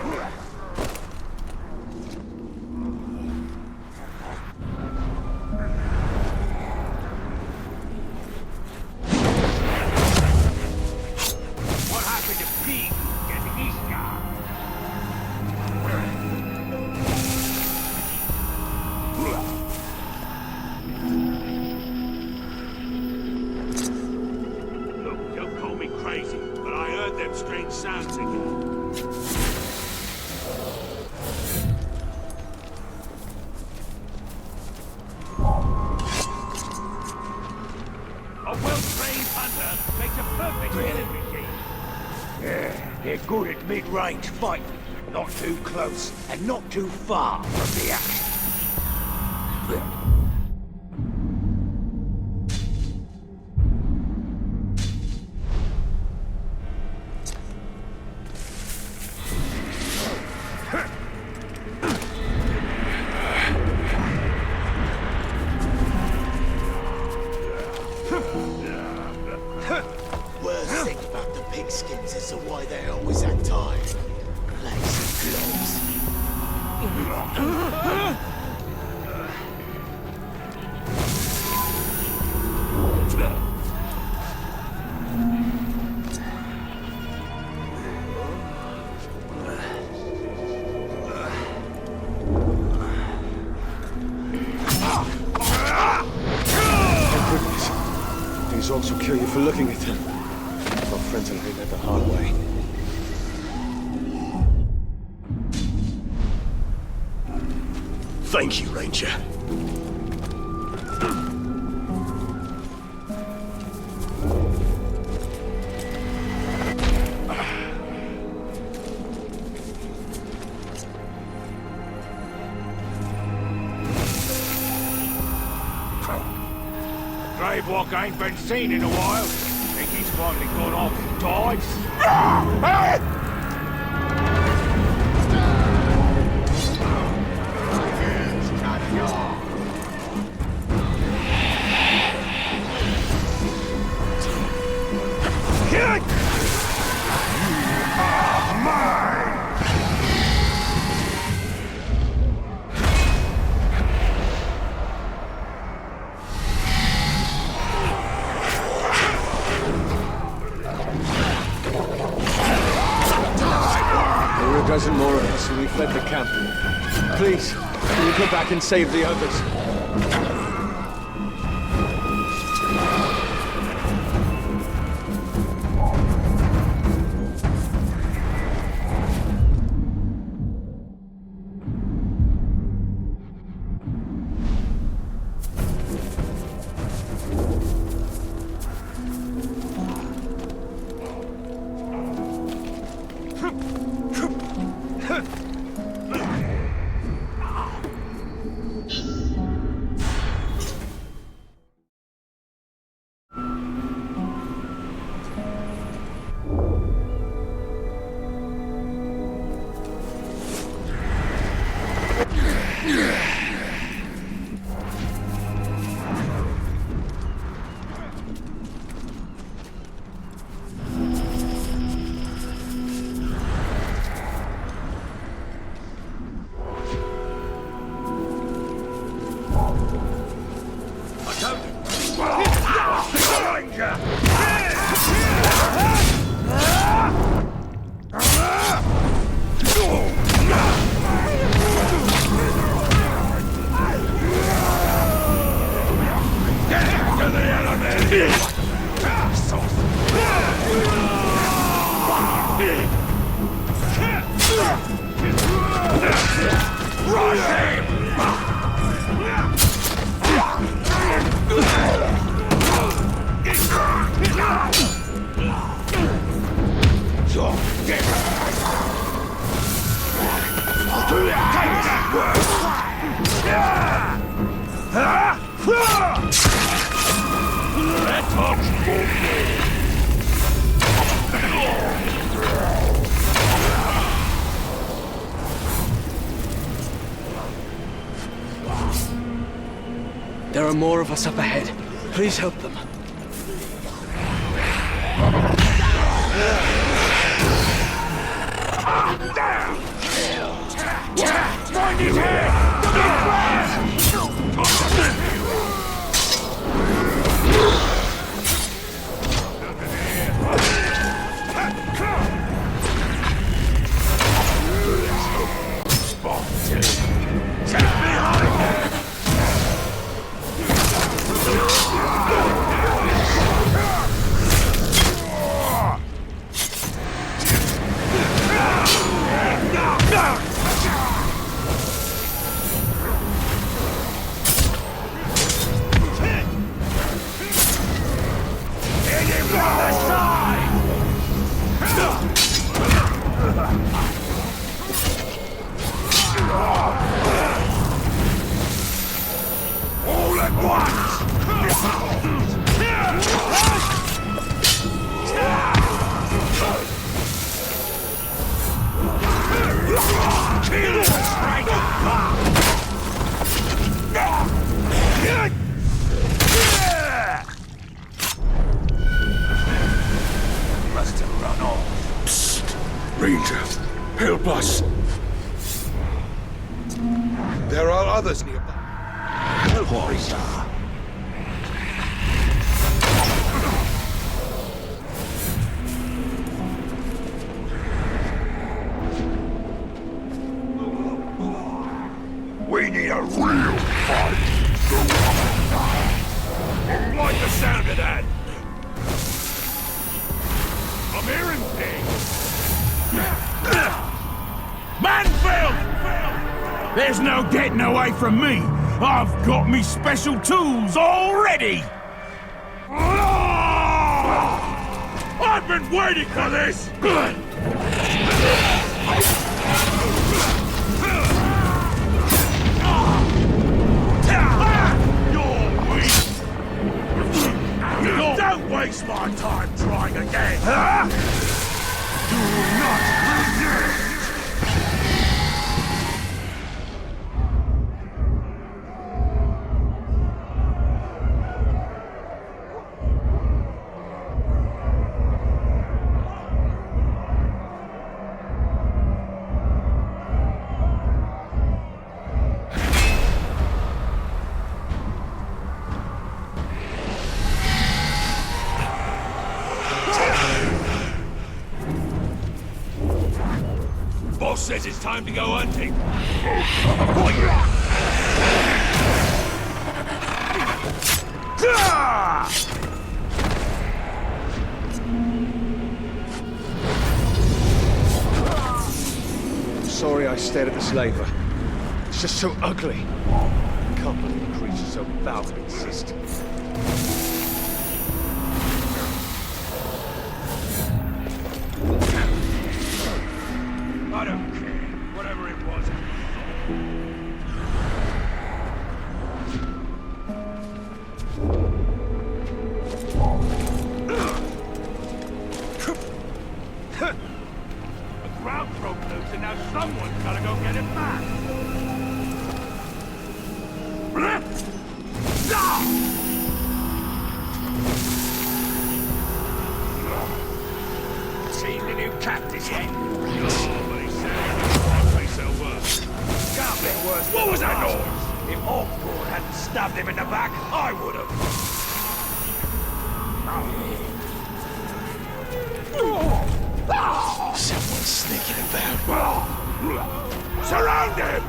What happened to Pete getting his job? Look, don't call me crazy, but I heard them strange sounds again. A well-trained hunter makes a perfect killing machine. Yeah, they're good at mid-range fighting. Not too close and not too far from the action. Worst thing about the pigskins is why they're always untied. Lazy gloves. These orcs will kill you for looking at them. My friends and I learned the hard way. Thank you, Ranger. Gravewalk ain't been seen in a while. Think he's finally gone off and died? There were a dozen more of us when we fled the camp. Please, can you go back and save the others? There are more of us up ahead. Please help them. Find his head! All at once! Must have run off. Psst! Ranger, help us! There are others nearby. Help me, sir. We need a real fight. I like the sound of that. I'm hearing things. Manfield! There's no getting away from me. I've got me special tools already. I've been waiting for this. You're weak. waste my time trying again! Huh? Do not resist! Boss says it's time to go hunting. Sorry I stared at the slaver. It's just so ugly. I can't believe a creature so foul could exist. I don't care. Whatever it was. The ground broke loose and now someone's gotta go get it back. Seen the new cactus yet? No, but he said it probably so worse. Can't get worse. What was that noise? If Orkborn hadn't stabbed him in the back, I would have. Someone's sneaking about. Surround him!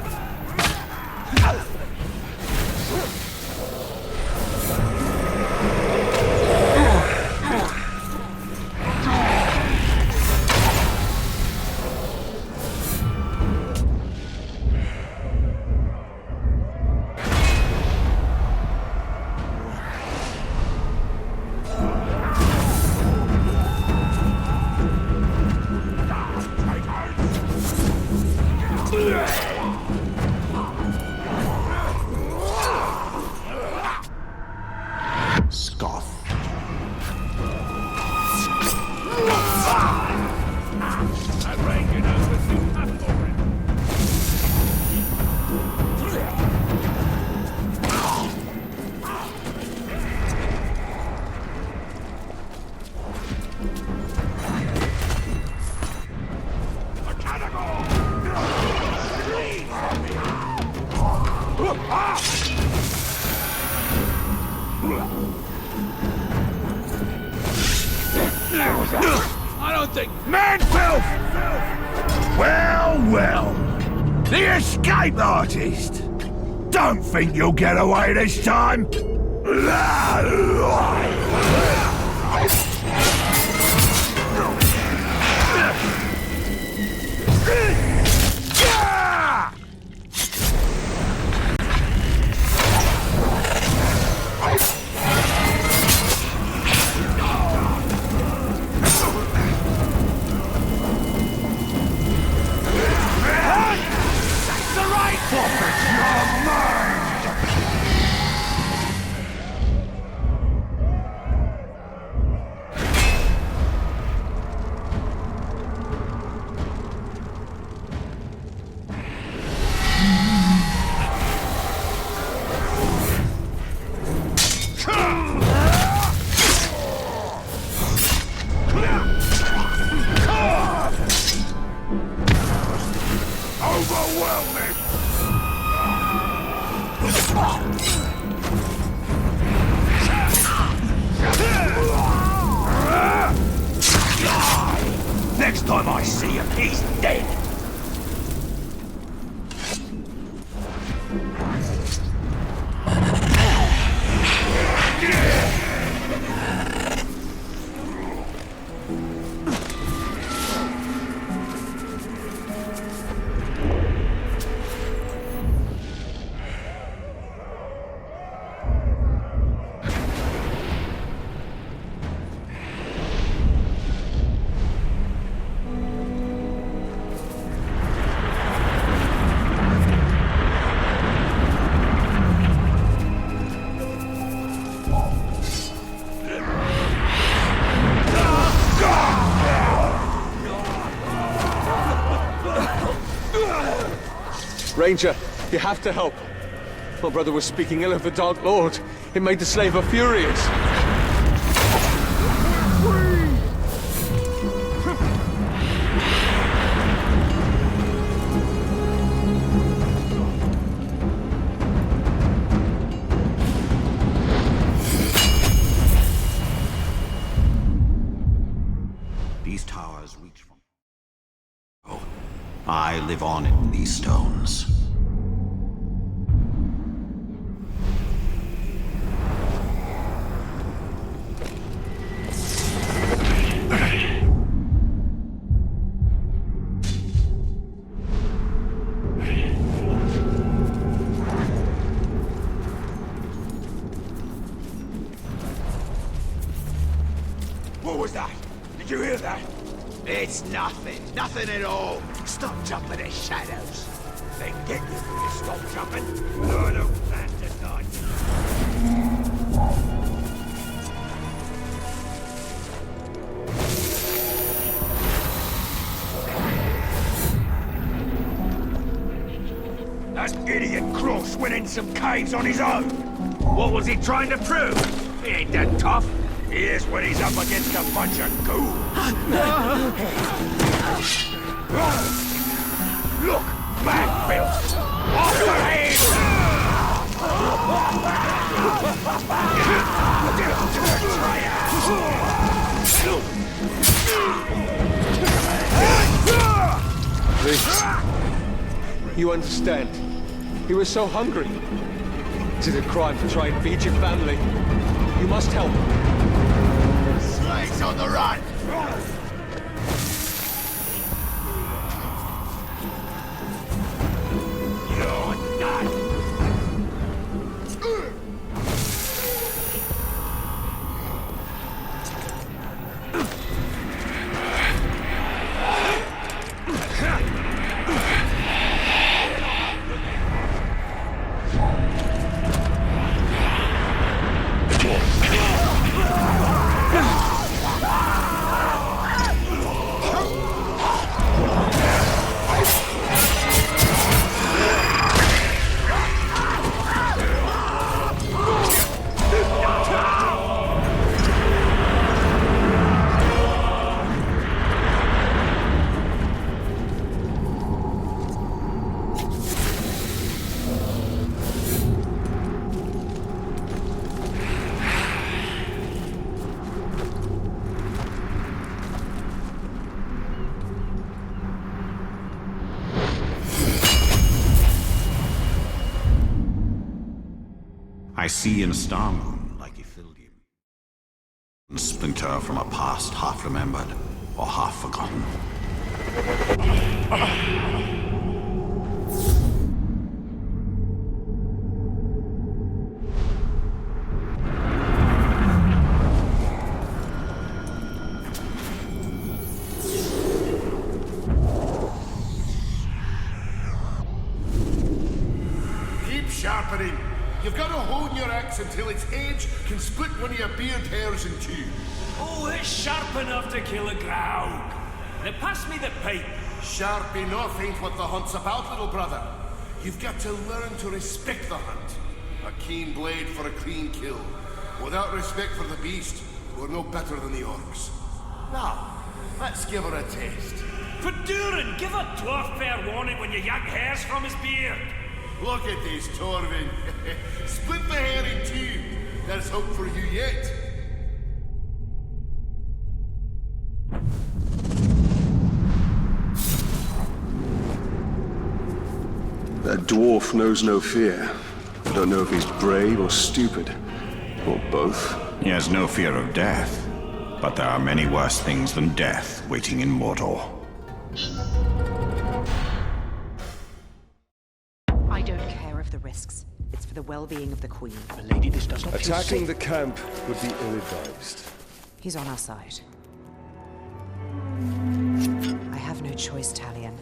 Scoff. I reckon I was too tough for it. I don't think... Man-filth! Well, well. The escape artist! Don't think you'll get away this time! Ranger, you have to help. My brother was speaking ill of the Dark Lord. It made the slaver furious. These towers reach from... Oh, I live on in these stones. What was that? Did you hear that? It's nothing. Nothing at all. Stop jumping at shadows. They get you when you stop jumping. I don't plan to die. That idiot Cross went in some caves on his own. What was he trying to prove? He ain't that tough. He is when he's up against a bunch of ghouls. Look, man built. Off the head! Please. You understand. He was so hungry. Is it a crime to try and feed your family? You must help. Slaves on the run! You're done! I see in a star moon like Ithildium. Splinter from a past half remembered or half forgotten. Keep sharpening. You've got to hone your axe until its edge can split one of your beard hairs in two. Oh, it's sharp enough to kill a ground. Now pass me the pipe. Sharp enough ain't what the hunt's about, little brother. You've got to learn to respect the hunt. A keen blade for a clean kill. Without respect for the beast, we're no better than the orcs. Now, let's give her a taste. For Durin, give a dwarf fair warning when you yank hairs from his beard. Look at this, Torvin. Split the hair in two. There's hope for you yet. That dwarf knows no fear. I don't know if he's brave or stupid, or both. He has no fear of death, but there are many worse things than death waiting in Mordor. I don't care of the risks. It's for the well-being of the Queen. Milady, this does not feel Attacking safe. the camp would be ill-advised. He's on our side. I have no choice, Talion.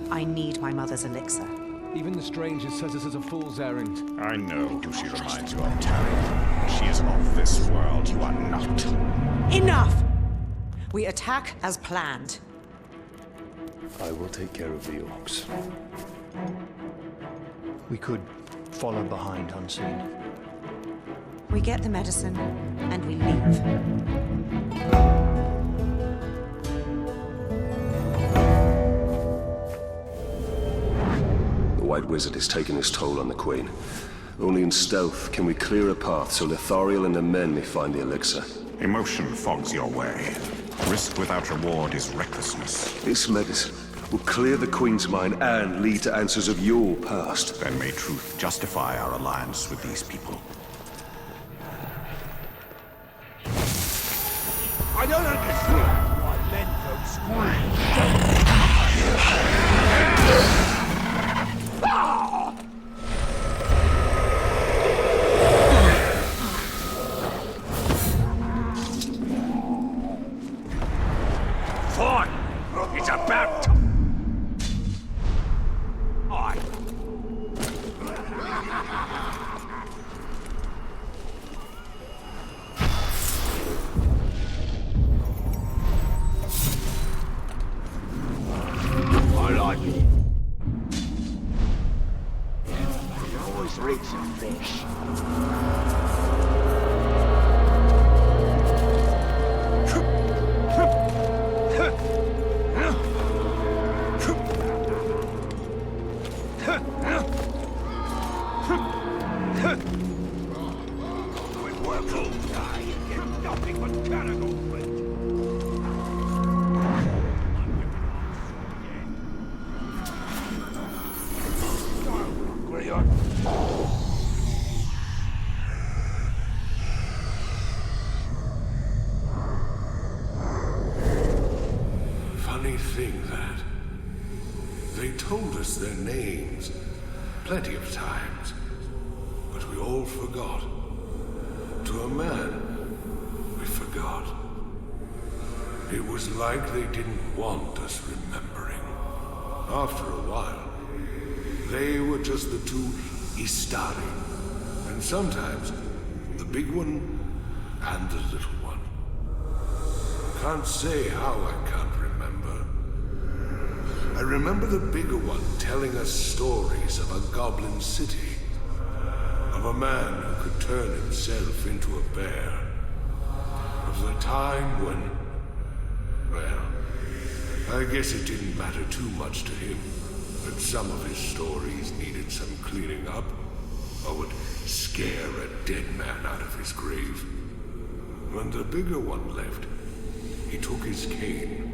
I need my mother's elixir. Even the stranger says this is a fool's errand. I know who she reminds you of, Talion. She is of this world. You are not. Enough! We attack as planned. I will take care of the orcs. We could follow behind unseen. We get the medicine, and we leave. The White Wizard is taking his toll on the Queen. Only in stealth can we clear a path so Lithariel and her men may find the elixir. Emotion fogs your way. Risk without reward is recklessness. This medicine will clear the Queen's mind and lead to answers of your past. Then may truth justify our alliance with these people. I don't understand why men don't scream. Fine! It's about time! I like it. You always read some fish. We work all day and get nothing but cannibal meat. Funny thing that. They told us their names plenty of times, but we all forgot. To a man, we forgot. It was like they didn't want us remembering. After a while, they were just the two Istari, and sometimes the big one and the little one. Can't say how I can't remember. I remember the bigger one telling us stories of a goblin city, of a man who could turn himself into a bear, of the time when, well, I guess it didn't matter too much to him that some of his stories needed some cleaning up, or would scare a dead man out of his grave. When the bigger one left, he took his cane,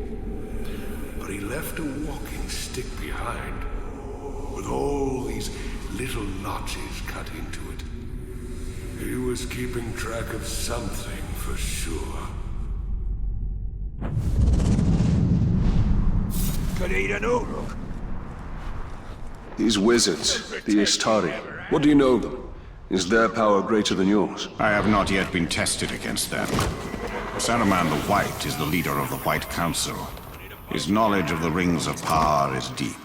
but he left a walking stick behind, with all these little notches cut into it. He was keeping track of something for sure. Could eat an noodle. These wizards, the Istari, what do you know of them? Is their power greater than yours? I have not yet been tested against them. Saruman the White is the leader of the White Council. His knowledge of the Rings of Power is deep.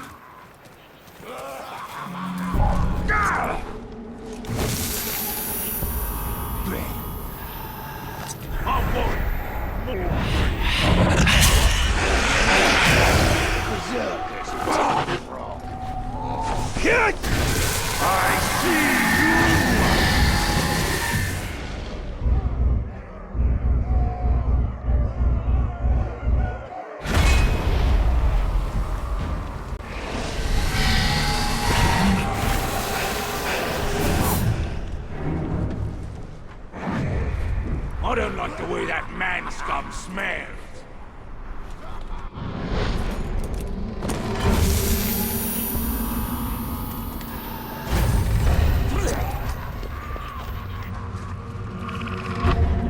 I see you! I don't like the way that man scum smells.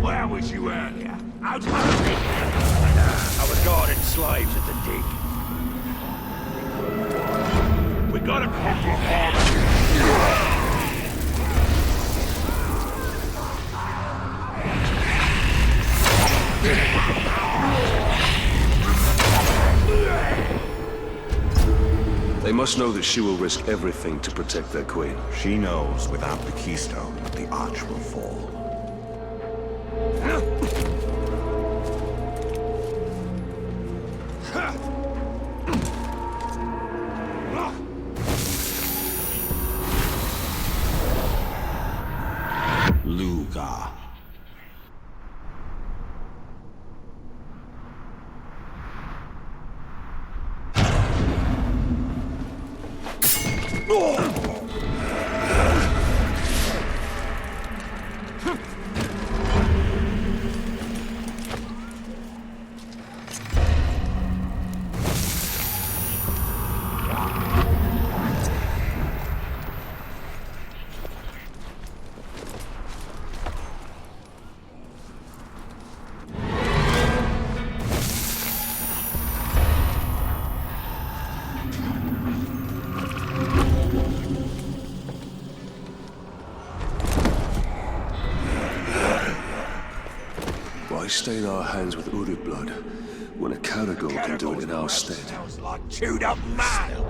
Where was you earlier? Out of I was guarding slaves at the dig. We got him They must know that she will risk everything to protect their queen. She knows without the keystone that the arch will fall. Ulgar. Why stain our hands with Uruk blood when a Caragor can do it in our stead? Smells like chewed up man. You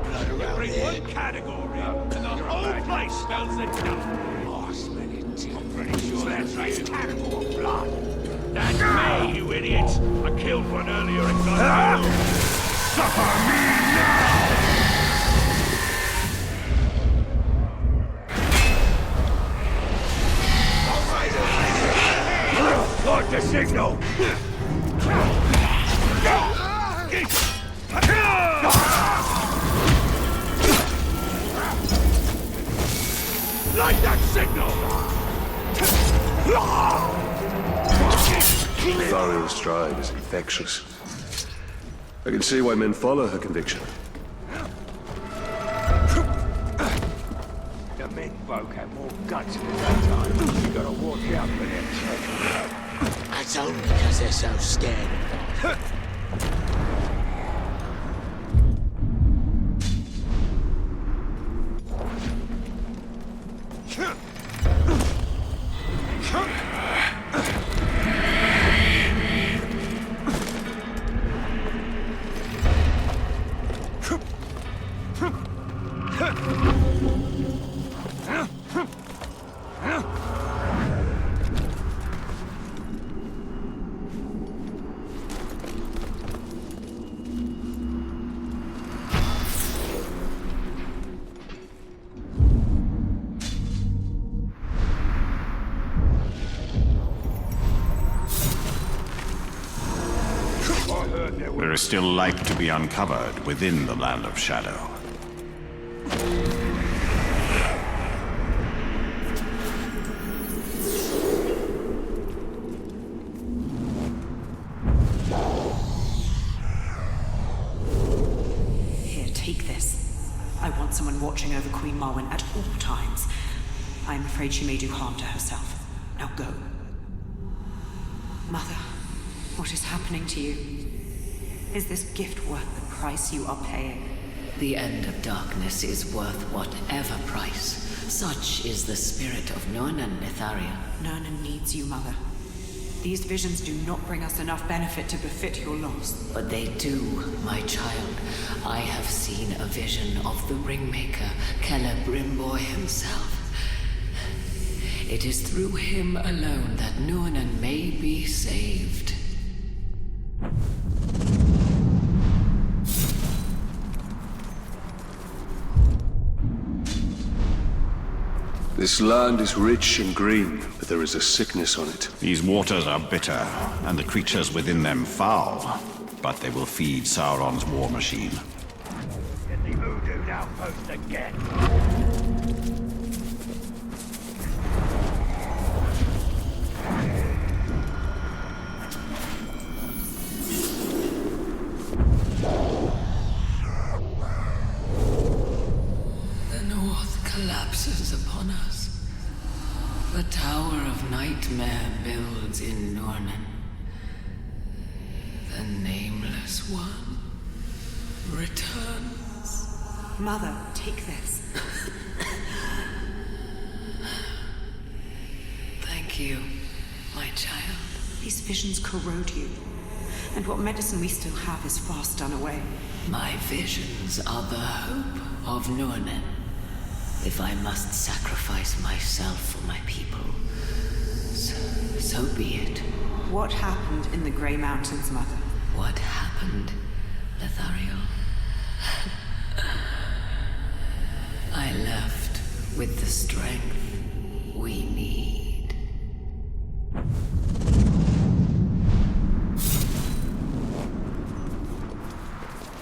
bring one category, and the whole place smells of dung. Oh, I smell it. I'm pretty sure that's right. Category blood. That's me, you idiot. I killed one earlier and got you. Suffer me now. Like the signal! Like that signal! Thariel's drive is infectious. I can see why men follow her conviction. The men folk have more guts than that time. You gotta watch out for them. That's only because they're so scared of them. There is still light to be uncovered within the Land of Shadow. Here, take this. I want someone watching over Queen Marwen at all times. I am afraid she may do harm to herself. Now go. Mother, what is happening to you? Is this gift worth the price you are paying? The end of darkness is worth whatever price. Such is the spirit of Nurnen Netharia. Nurnen needs you, Mother. These visions do not bring us enough benefit to befit your loss. But they do, my child. I have seen a vision of the Ringmaker, Celebrimbor himself. It is through him alone that Nurnen may be saved. This land is rich and green, but there is a sickness on it. These waters are bitter, and the creatures within them foul. But they will feed Sauron's war machine. Get the voodoo outpost again. Collapses upon us. The Tower of Nightmare builds in Nurnen. The Nameless One returns. Mother, take this. Thank you, my child. These visions corrode you. And what medicine we still have is fast done away. My visions are the hope of Nurnen. If I must sacrifice myself for my people, so be it. What happened in the Grey Mountains, Mother? What happened, Lethariel? I left with the strength we need.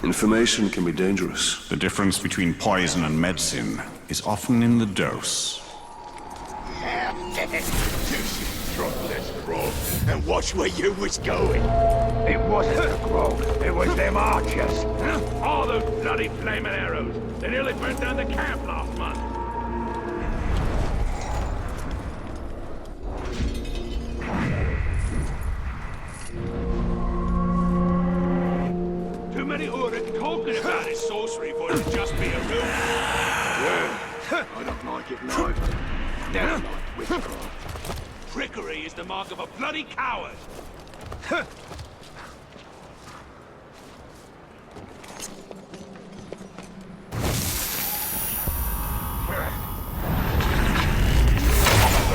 Information can be dangerous. The difference between poison and medicine is often in the dose. You should drop this grog and watch where you was going. It wasn't the grog, it was them archers. All those bloody flaming arrows. They nearly burnt down the camp last month. Too many Uruk talking about his sorcery for it to just be a rumor. Yeah, I don't like it neither. Never liked witchcraft. Trickery is the mark of a bloody coward.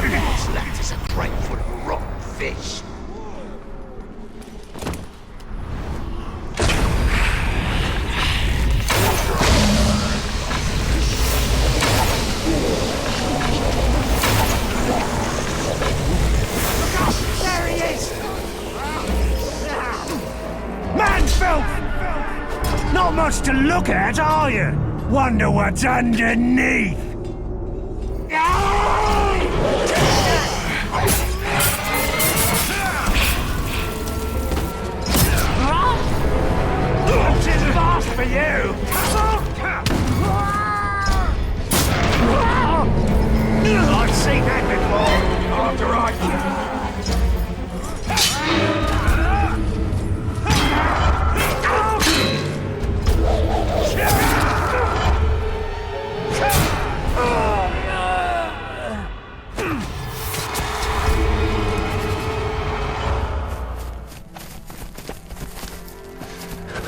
This lad is a crate full of rotten fish. There he is! Man filth! Not much to look at, are you? Wonder what's underneath. Too fast for you! I've seen that before. After I...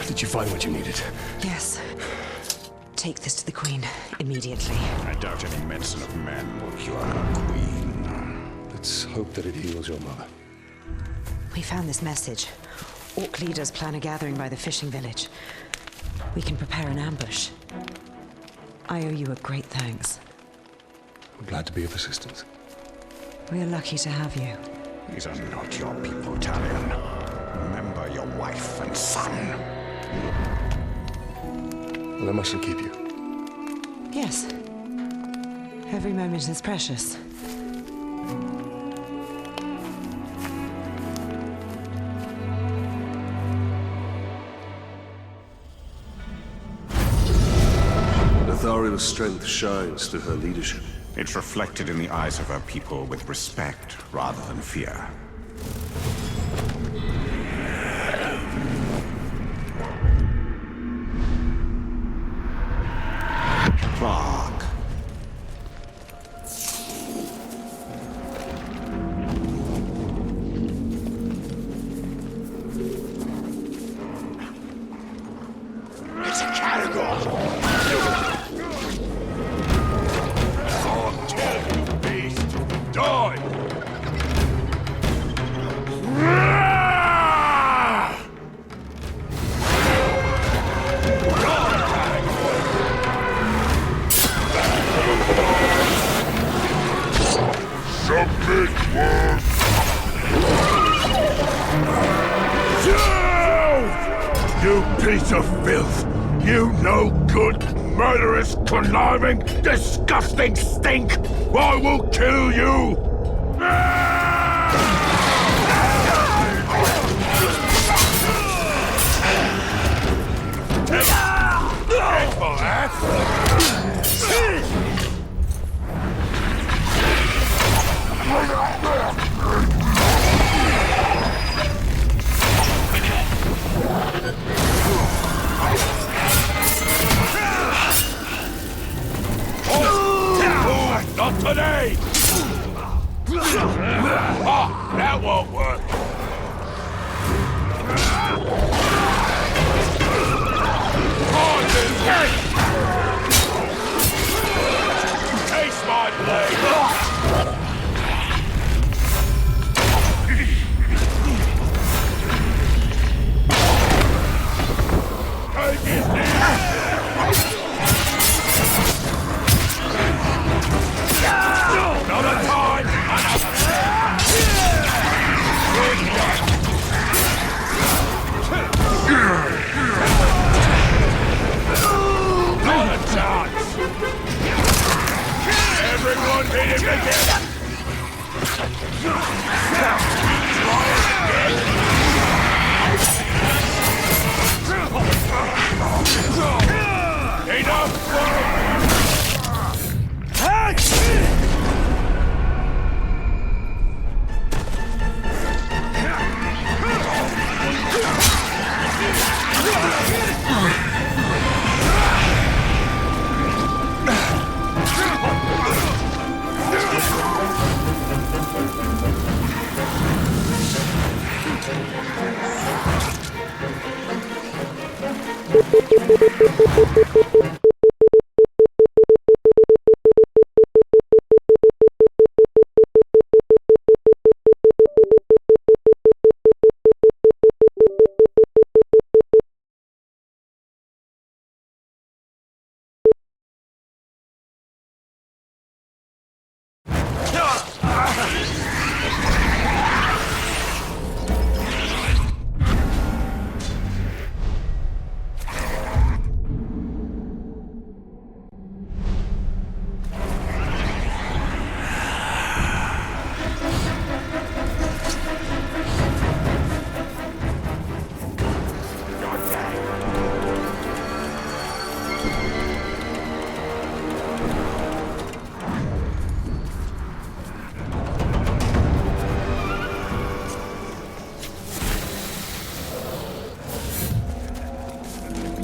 Did you find what you needed? Yes. Take this to the Queen immediately. I doubt any medicine of men will cure our queen. Let's hope that it heals your mother. We found this message. Orc leaders plan a gathering by the fishing village. We can prepare an ambush. I owe you a great thanks. I'm glad to be of assistance. We're lucky to have you. These are not your people, Talion. Remember your wife and son. Well, I mustn't keep you. Yes. Every moment is precious. Nathariel's strength shines through her leadership. It's reflected in the eyes of her people with respect rather than fear. Clark. It's a Caragor! I'll kill you, beast! Die! You piece of filth! You no good, murderous, conniving, disgusting stink! I will kill you! Careful, Not today! Ah, that won't work. Taste my blade! Take his Another time! Another!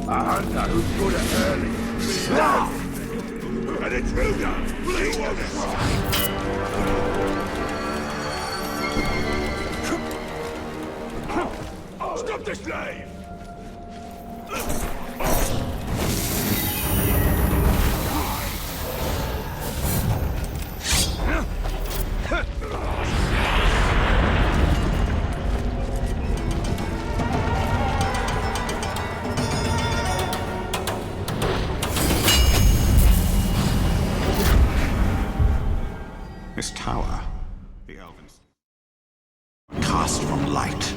A hunter who's good at early. An intruder! Please on this side! Stop this slave! This tower, the elves cast from light.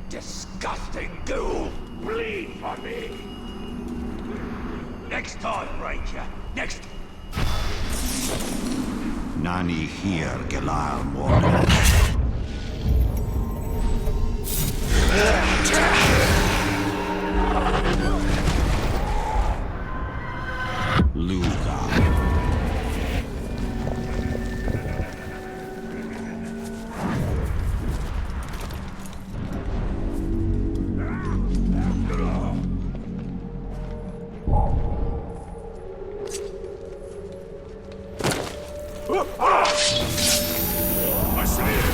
Disgusting ghoul! Bleed for me! Next time, Ranger. Next... Nani here, Galar Mordor. Luga. I see it!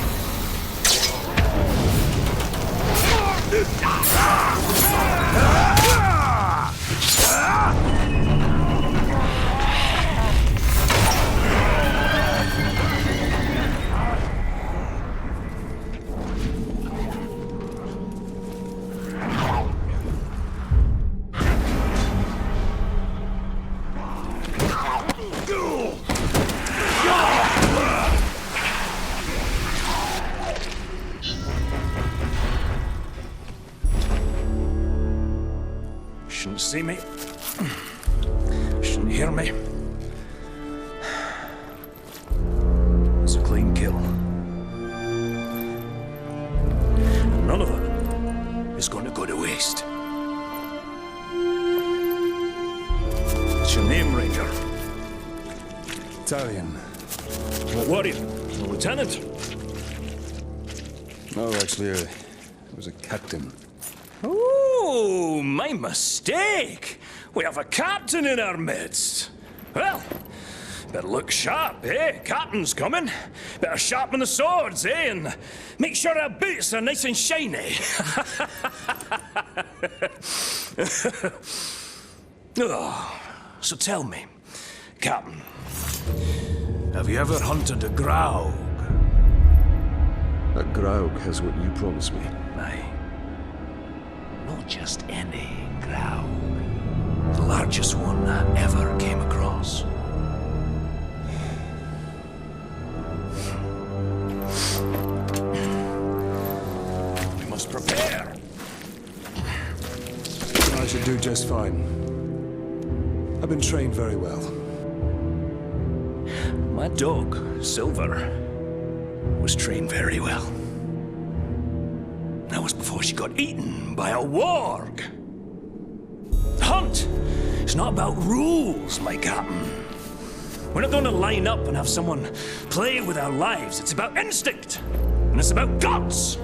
Shouldn't see me. Shouldn't hear me. It's a clean kill. None of it is going to go to waste. What's your name, Ranger? Italian. What warrior? A lieutenant? No, actually, it was a captain. Oh, my mistake! We have a captain in our midst. Well, better look sharp, eh? Captain's coming. Better sharpen the swords, eh? And make sure our boots are nice and shiny. Oh, so tell me, Captain, have you ever hunted a grouse? A Graug has what you promised me. Aye. Not just any grouse. The largest one I ever came across. We must prepare. I should do just fine. I've been trained very well. My dog, Silver, was trained very well. That was before she got eaten by a warg. The hunt is not about rules, my captain. We're not going to line up and have someone play with our lives. It's about instinct, and it's about guts.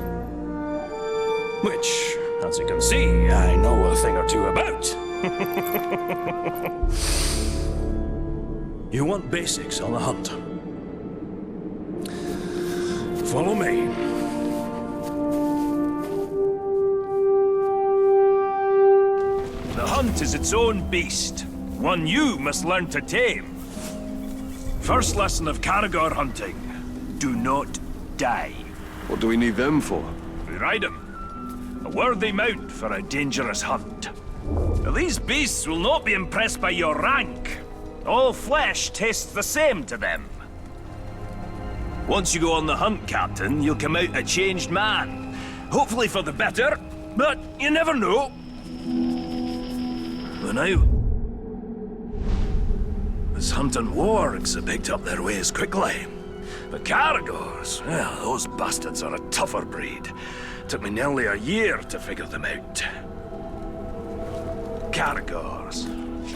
Which, as you can see, I know a thing or two about. You want basics on the hunt? Follow me. The hunt is its own beast, one you must learn to tame. First lesson of Caragor hunting, do not die. What do we need them for? We ride them. A worthy mount for a dangerous hunt. Now, these beasts will not be impressed by your rank. All flesh tastes the same to them. Once you go on the hunt, Captain, you'll come out a changed man. Hopefully for the better, but you never know. But now, this hunting wargs have picked up their ways quickly. But Caragors, well, those bastards are a tougher breed. Took me nearly a year to figure them out. Caragors.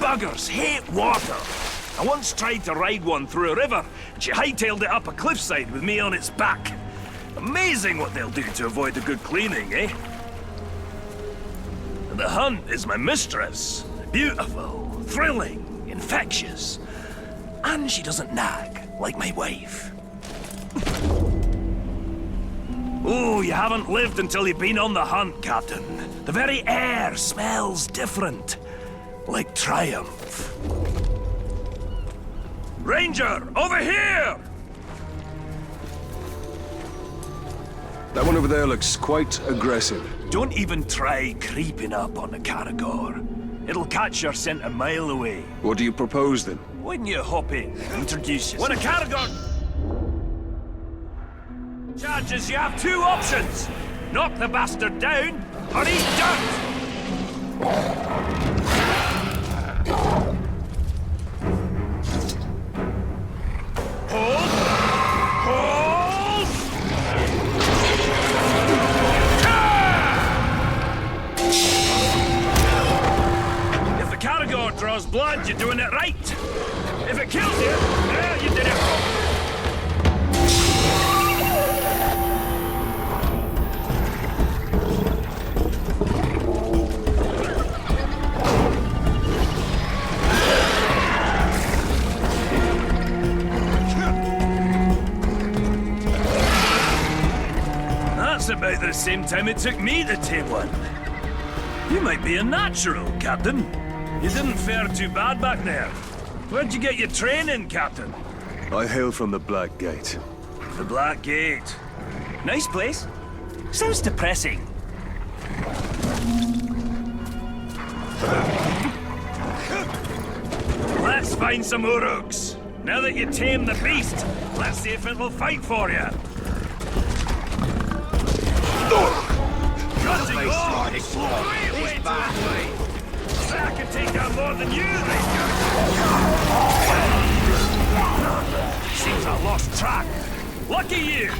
Buggers hate water. I once tried to ride one through a river, and she hightailed it up a cliffside with me on its back. Amazing what they'll do to avoid a good cleaning, eh? And the hunt is my mistress. Beautiful, thrilling, infectious. And she doesn't nag, like my wife. Oh, you haven't lived until you've been on the hunt, Captain. The very air smells different. Like triumph. Ranger, over here! That one over there looks quite aggressive. Don't even try creeping up on the Caragor. It'll catch your scent a mile away. What do you propose, then? When you hop in, introduce yourself. When a Caragor charges, you have two options. Knock the bastard down, or eat dirt! Hold! Hold! If the Caragor draws blood, you're doing it right. If it kills you, you did it wrong. That's about the same time it took me to tame one. You might be a natural, Captain. You didn't fare too bad back there. Where'd you get your training, Captain? I hail from the Black Gate. The Black Gate. Nice place. Sounds depressing. Let's find some uruks. Now that you tamed the beast, let's see if it will fight for you. Cutting off! Way too late! I can take down more than you, Ranger! Seems I lost track. Lucky you!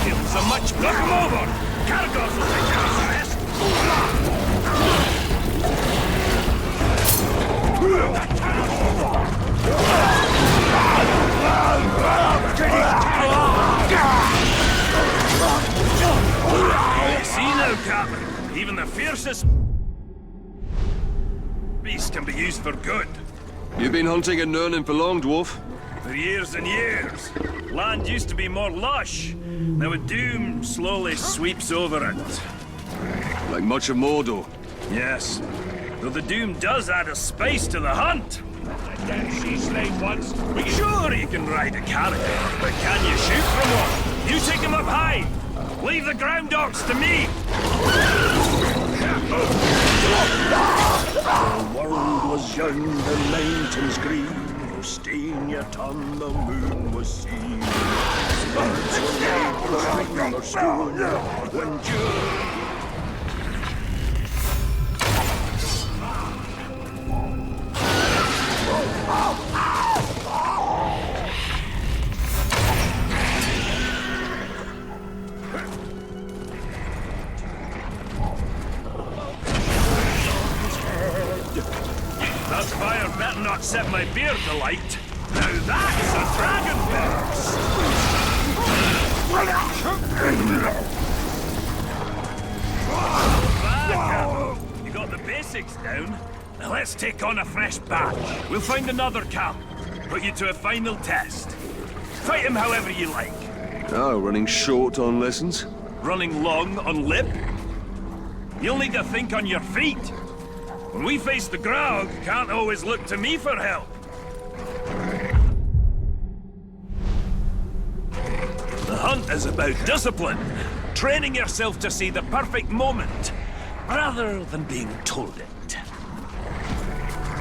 Feels so much. Knock him over! Caragors will take care of the rest! You see now, Captain, even the fiercest beast can be used for good. You've been hunting in Nurnin for long, dwarf? For years and years. Land used to be more lush. Now a doom slowly sweeps over it. Like much of Mordor? Yes. Though the doom does add a spice to the hunt. Sure, you can ride a Caragor, but can you shoot from one? You take him up high. Leave the ground dogs to me. The world was young, the mountains green, no stain yet on the moon was seen. Birds were made for spring or school, when June... That fire better not set my beard alight. Now that's a dragon burst! You got the basics down. Now let's take on a fresh batch. We'll find another camp. Put you to a final test. Fight him however you like. Oh, running short on lessons? Running long on lip? You'll need to think on your feet. When we face the Graug, can't always look to me for help. The hunt is about discipline. Training yourself to see the perfect moment, rather than being told it.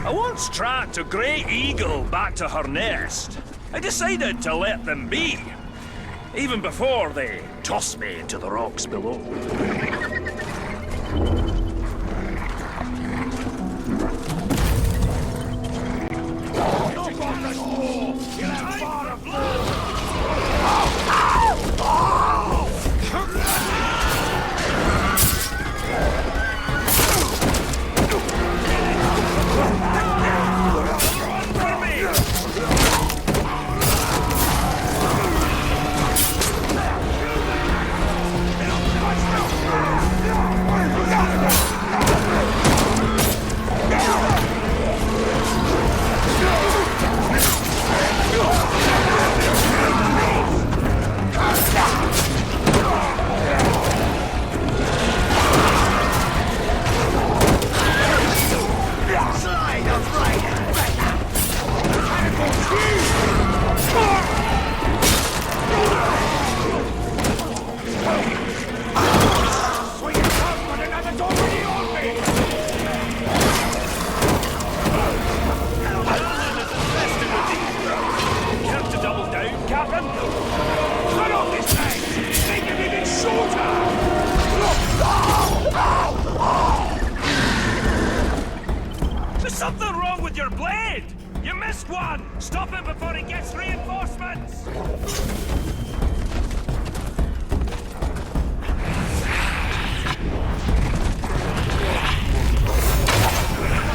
I once tracked a grey eagle back to her nest. I decided to let them be, even before they tossed me into the rocks below. There's something wrong with your blade! You missed one! Stop it before he gets reinforcements!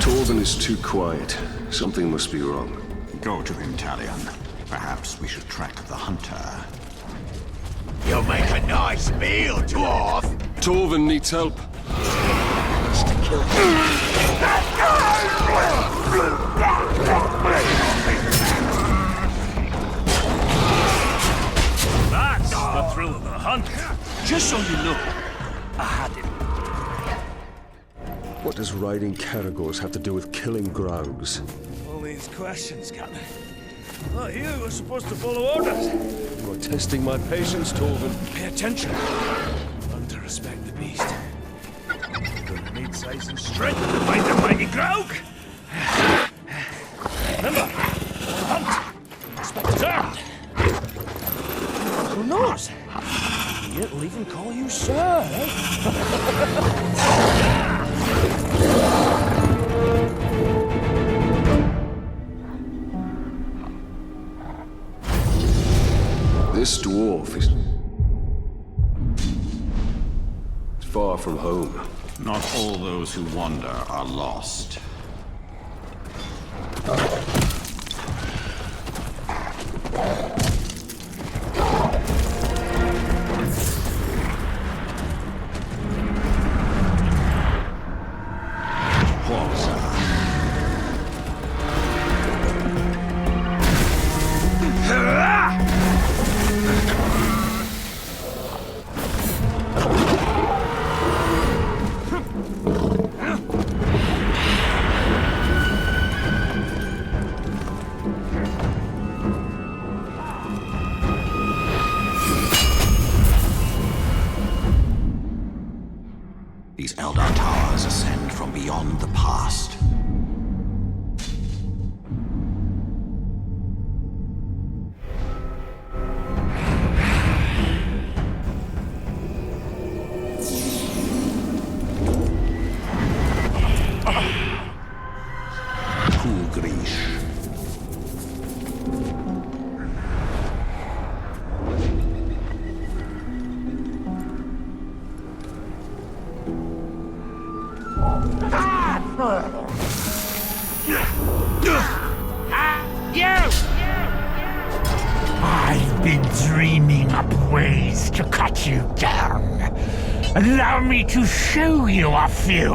Torben is too quiet. Something must be wrong. Go to him, Talion. Perhaps we should track the hunter. You'll make a nice meal, dwarf! Torben needs help. That's the thrill of the hunt. Just so you know, I had him. What does riding Caragors have to do with killing Graugs? All these questions, Captain. Well, you were supposed to follow orders. You are testing my patience, Torben. Pay attention. Learn to respect the beast. Gonna need size and strength to fight the mighty Graug. Remember, hunt. Respect is earned. Who knows? He'll even call you sir, eh? This dwarf is far from home. Not all those who wander are lost. These Eldar towers ascend from beyond the past. You! I've been dreaming up ways to cut you down. Allow me to show you a few.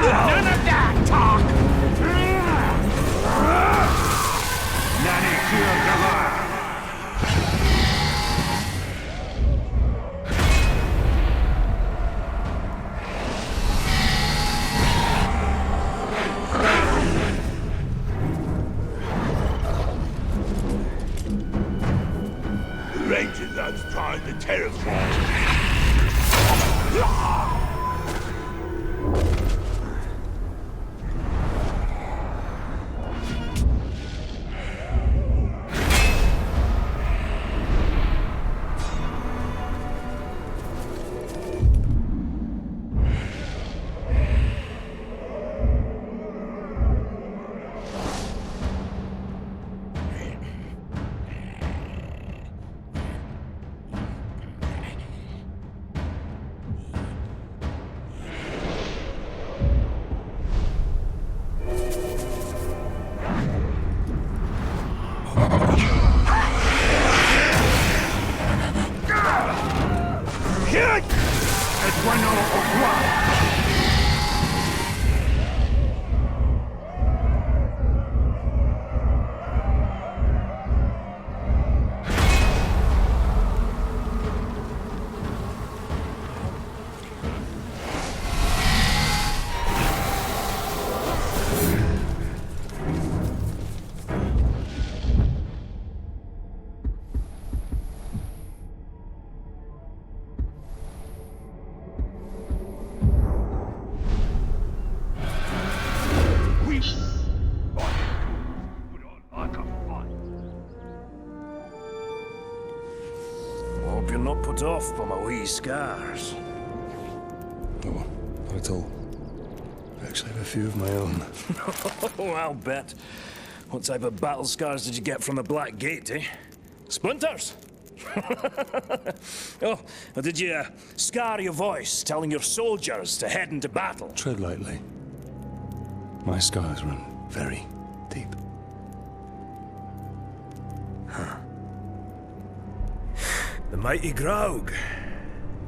None of that talk! Nanny killed the Rangers are trying to terrify. Hope you're not put off by my wee scars. Oh, not at all. I actually have a few of my own. Oh, I'll bet. What type of battle scars did you get from the Black Gate, eh? Splinters? Oh, or did you scar your voice telling your soldiers to head into battle? Tread lightly. My scars run very deep. The mighty Graug.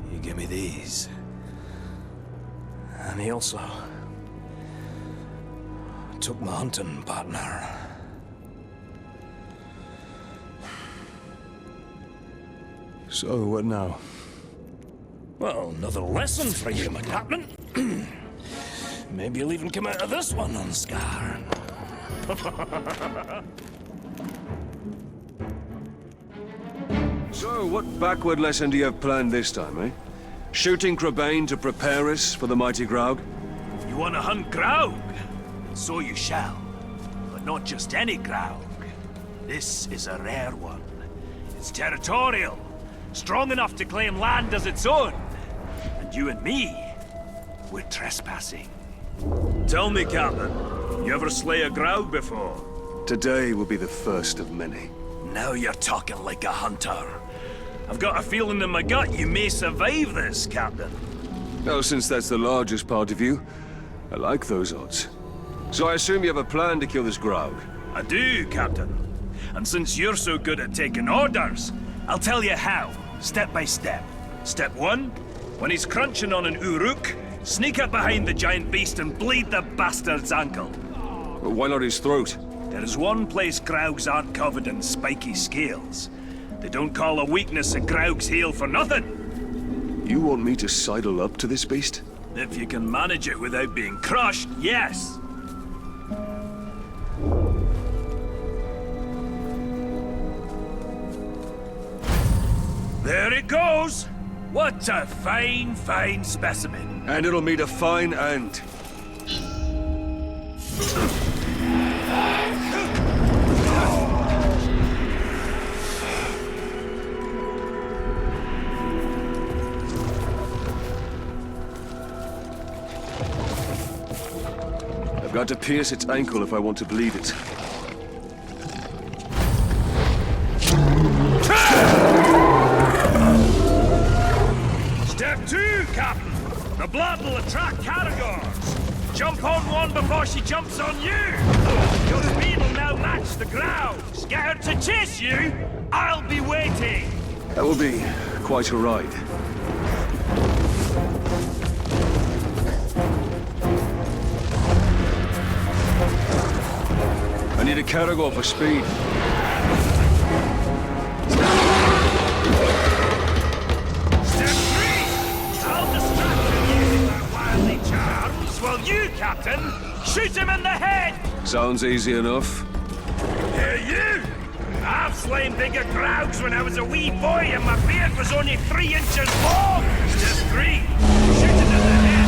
You give me these. And he also took my hunting partner. So, what now? Well, another lesson for you, my captain. Maybe you'll even come out of this one unscarred. So, what backward lesson do you have planned this time, eh? Shooting Crebain to prepare us for the mighty Graug? You want to hunt Graug? So you shall. But not just any Graug. This is a rare one. It's territorial. Strong enough to claim land as its own. And you and me, we're trespassing. Tell me, Captain, you ever slay a Graug before? Today will be the first of many. Now you're talking like a hunter. I've got a feeling in my gut you may survive this, Captain. Well, since that's the largest part of you, I like those odds. So I assume you have a plan to kill this Graug? I do, Captain. And since you're so good at taking orders, I'll tell you how, step by step. Step 1, when he's crunching on an Uruk, sneak up behind the giant beast and bleed the bastard's ankle. But why not his throat? There is one place Graugs aren't covered in spiky scales. They don't call a weakness a Graug's heel for nothing. You want me to sidle up to this beast? If you can manage it without being crushed, yes. There it goes! What a fine, fine specimen. And it'll meet a fine end. I've got to pierce its ankle if I want to bleed it. The blood will attract Caragors. Jump on one before she jumps on you. Your speed will now match the grounds. Get her to chase you. I'll be waiting. That will be quite a ride. I need a Caragor for speed. Step 3! I'll distract him using my wily charms, while you, Captain, shoot him in the head! Sounds easy enough. Hey, you! I've slain bigger crowds when I was a wee boy and my beard was only 3 inches long! Step 3! Shoot him in the head!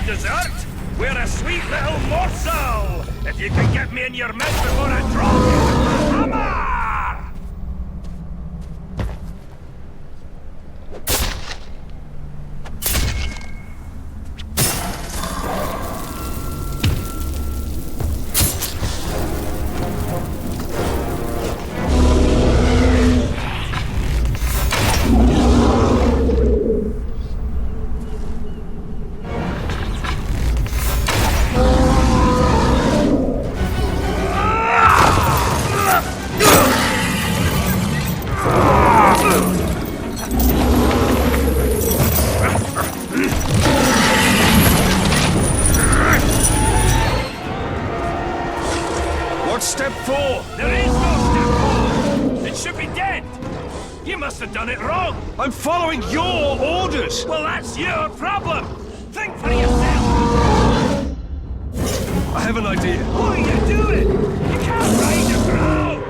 Dessert? We're a sweet little morsel! If you can get me in your mouth before I drop you with my hammer! Step 4? There is no step 4! It should be dead! You must have done it wrong! I'm following your orders! Well, that's your problem! Think for yourself! I have an idea. What are you doing? You can't ride a crowd!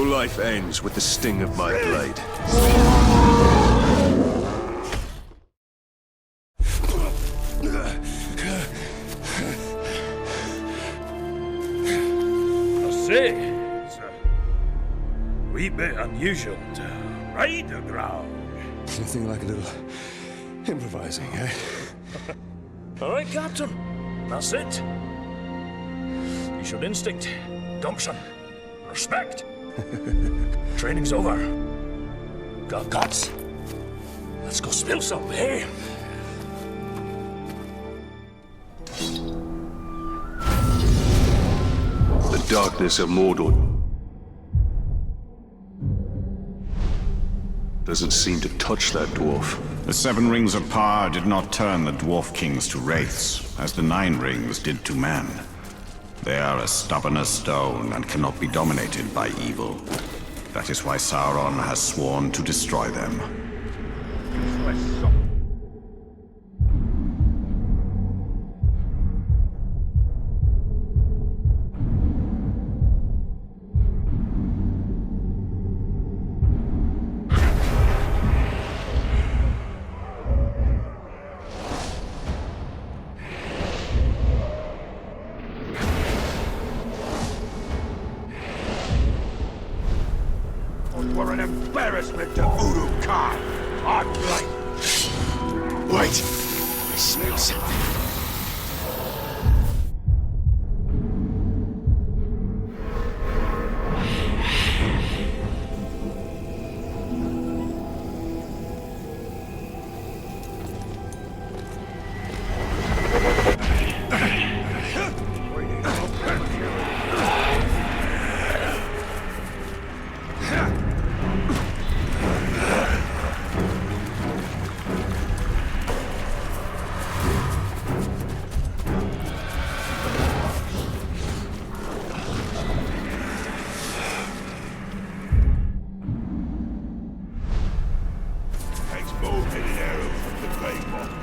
Life ends with the sting of my blade. I say, it's a wee bit unusual to ride a ground. Anything like a little improvising, eh? All right, Captain. That's it. You showed instinct, gumption, respect. Training's over. Got guts. Let's go spill some, eh? The darkness of Mordor doesn't seem to touch that dwarf. The 7 rings of power did not turn the dwarf kings to wraiths, as the 9 rings did to man. They are as stubborn as stone and cannot be dominated by evil. That is why Sauron has sworn to destroy them. embarrassment to Uruk-hai. I'm late. Wait! I smell something.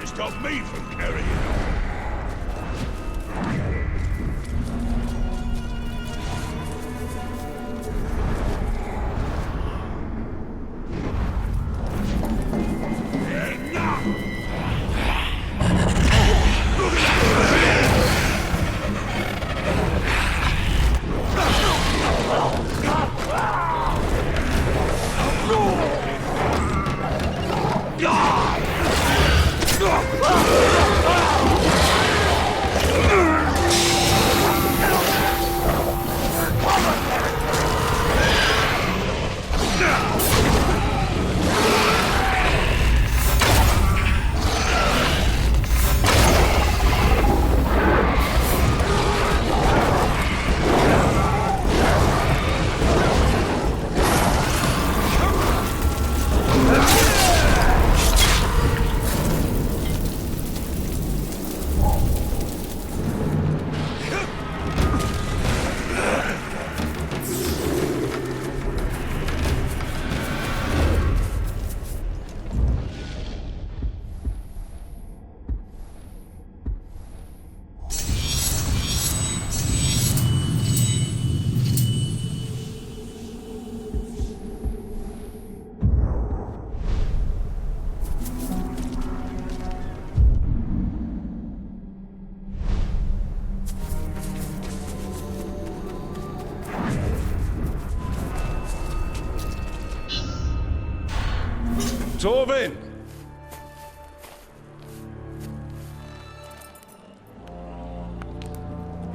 Stop me from carrying on. Torvin!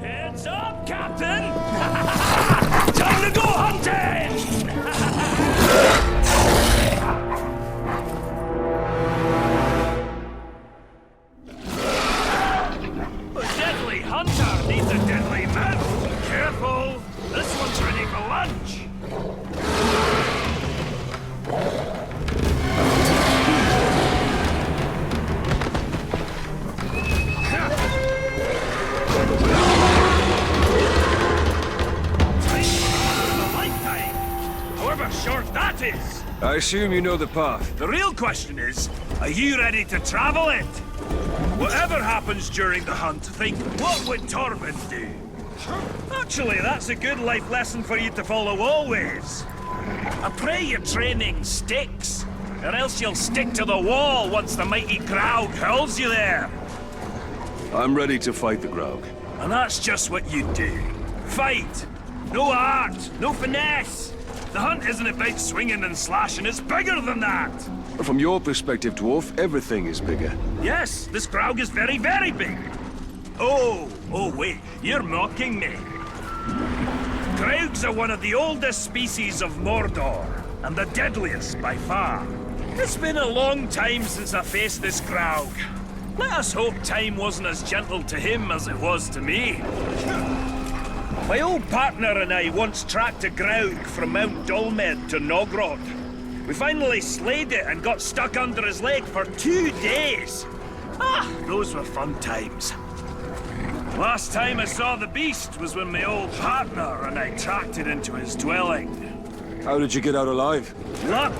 Heads up, Captain! Time to go hunting! A deadly hunter needs a deadly man. Careful! This one's ready for lunch. Short that is. I assume you know the path. The real question is, are you ready to travel it? Whatever happens during the hunt, think, what would Torvin do? Actually, that's a good life lesson for you to follow always. I pray your training sticks, or else you'll stick to the wall once the mighty Graug hurls you there. I'm ready to fight the Graug. And that's just what you do. Fight! No art, no finesse. The hunt isn't about swinging and slashing, it's bigger than that! From your perspective, Dwarf, everything is bigger. Yes, this Graug is very, very big. Oh, wait, you're mocking me. Graugs are one of the oldest species of Mordor, and the deadliest by far. It's been a long time since I faced this Graug. Let us hope time wasn't as gentle to him as it was to me. My old partner and I once tracked a Graug from Mount Dolmed to Nogrod. We finally slayed it and got stuck under his leg for 2 days. Those were fun times. Last time I saw the beast was when my old partner and I tracked it into his dwelling. How did you get out alive? Luck!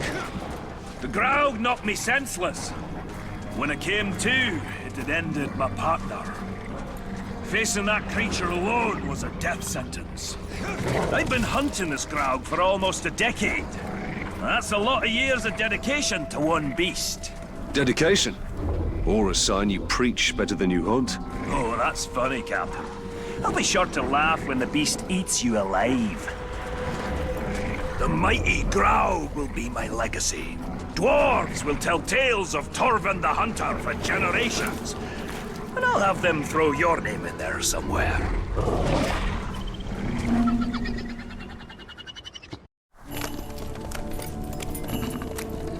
The Graug knocked me senseless. When I came to, it had ended my partner. Facing that creature alone was a death sentence. I've been hunting this Graug for almost a decade. That's a lot of years of dedication to one beast. Dedication? Or a sign you preach better than you hunt? Oh, that's funny, Captain. I'll be sure to laugh when the beast eats you alive. The mighty Grau will be my legacy. Dwarves will tell tales of Torvin the Hunter for generations. And I'll have them throw your name in there somewhere.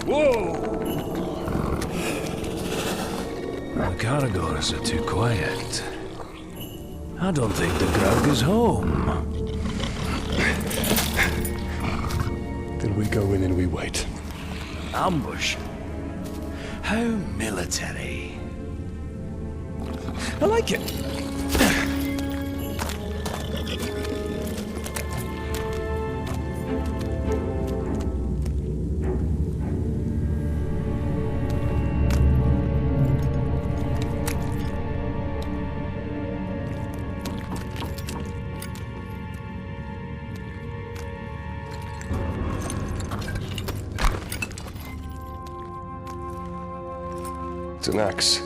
Whoa! The Caragors are too quiet. I don't think the Graug is home. Then we go in and we wait. Ambush? How military. I like it. It's an axe.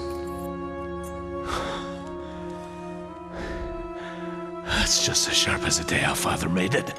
That's just as sharp as the day our father made it.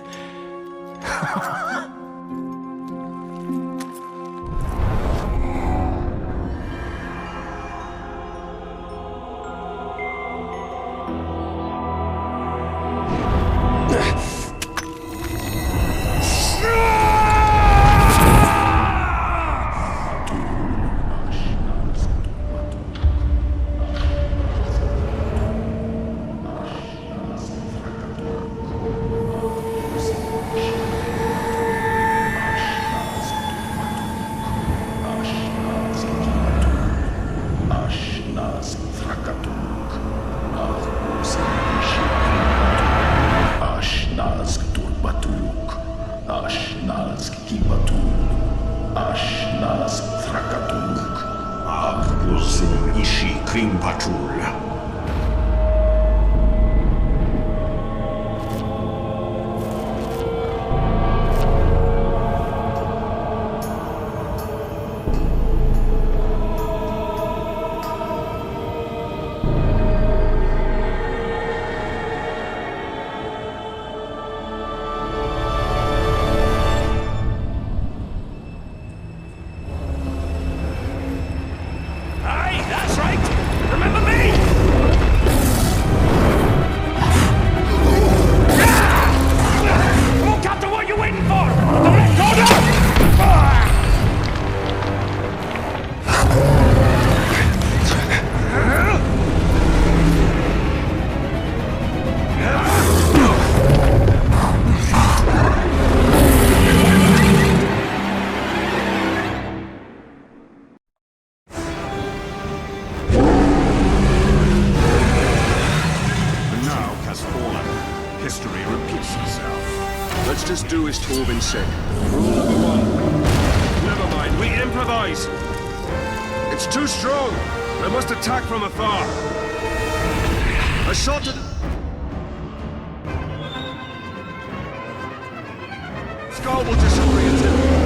Let's just do as Torvin said. Rule number one. Never mind, we improvise. It's too strong. I must attack from afar. A shot to the... Skull will disorient him.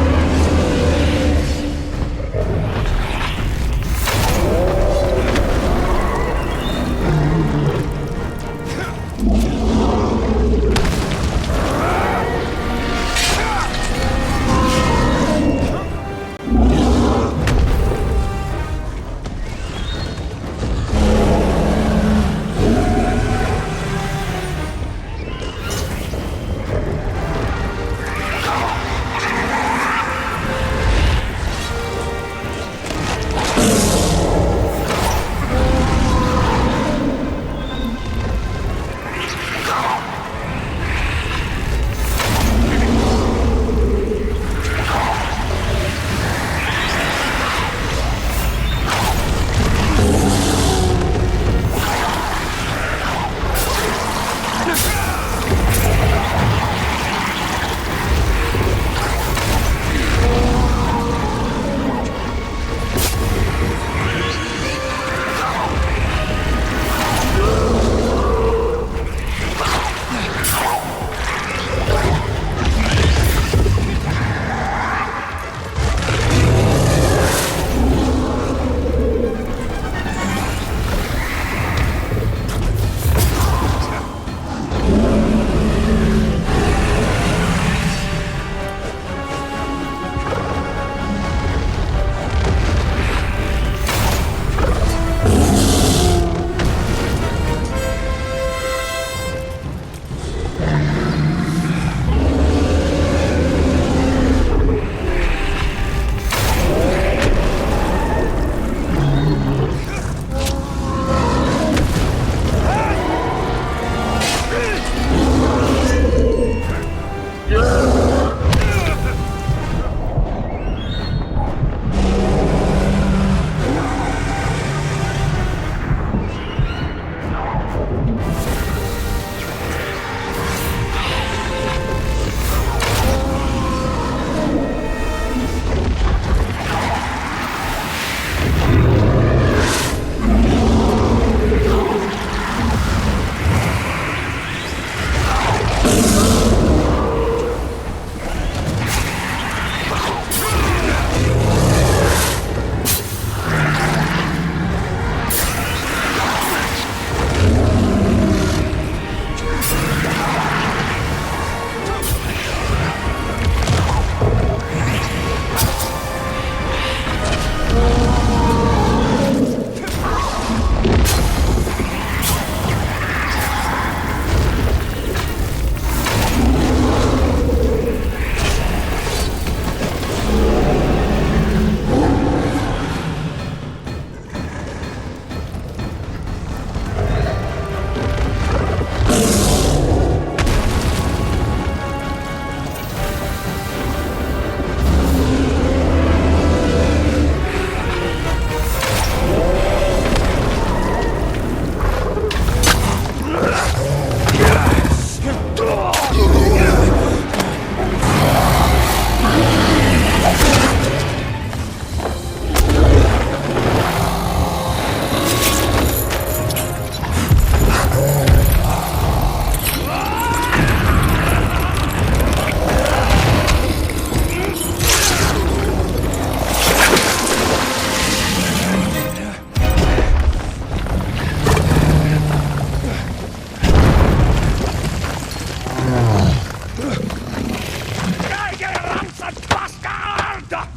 I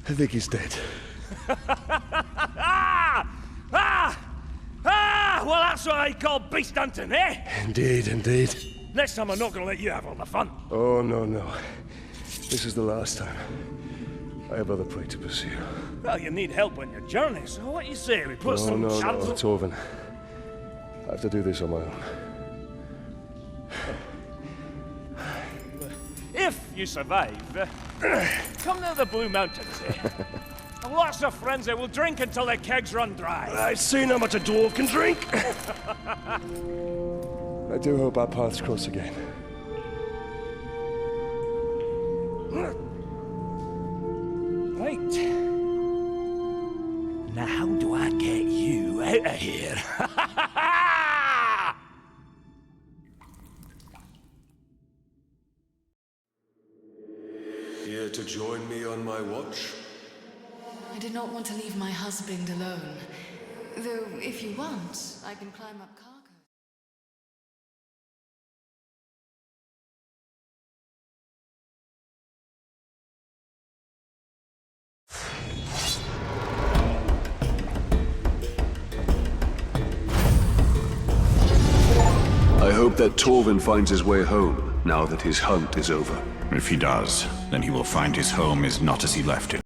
think he's dead. Well, that's what I call beast hunting, eh? Indeed, indeed. Next time I'm not gonna let you have all the fun. Oh, no, no. This is the last time. I have other prey to pursue. Well, you need help on your journey, so what do you say? We put some No, shadows... Torvin. I have to do this on my own. If you survive, come to the Blue Mountains, eh? And lots of friends that will drink until their kegs run dry. I've seen how much a dwarf can drink. I do hope our paths cross again. Right. Now how do I get you out of here? Here to join me on my watch? I did not want to leave my husband alone. Though, if you want, I can climb up cargo. I hope that Torvin finds his way home, now that his hunt is over. If he does, then he will find his home is not as he left it.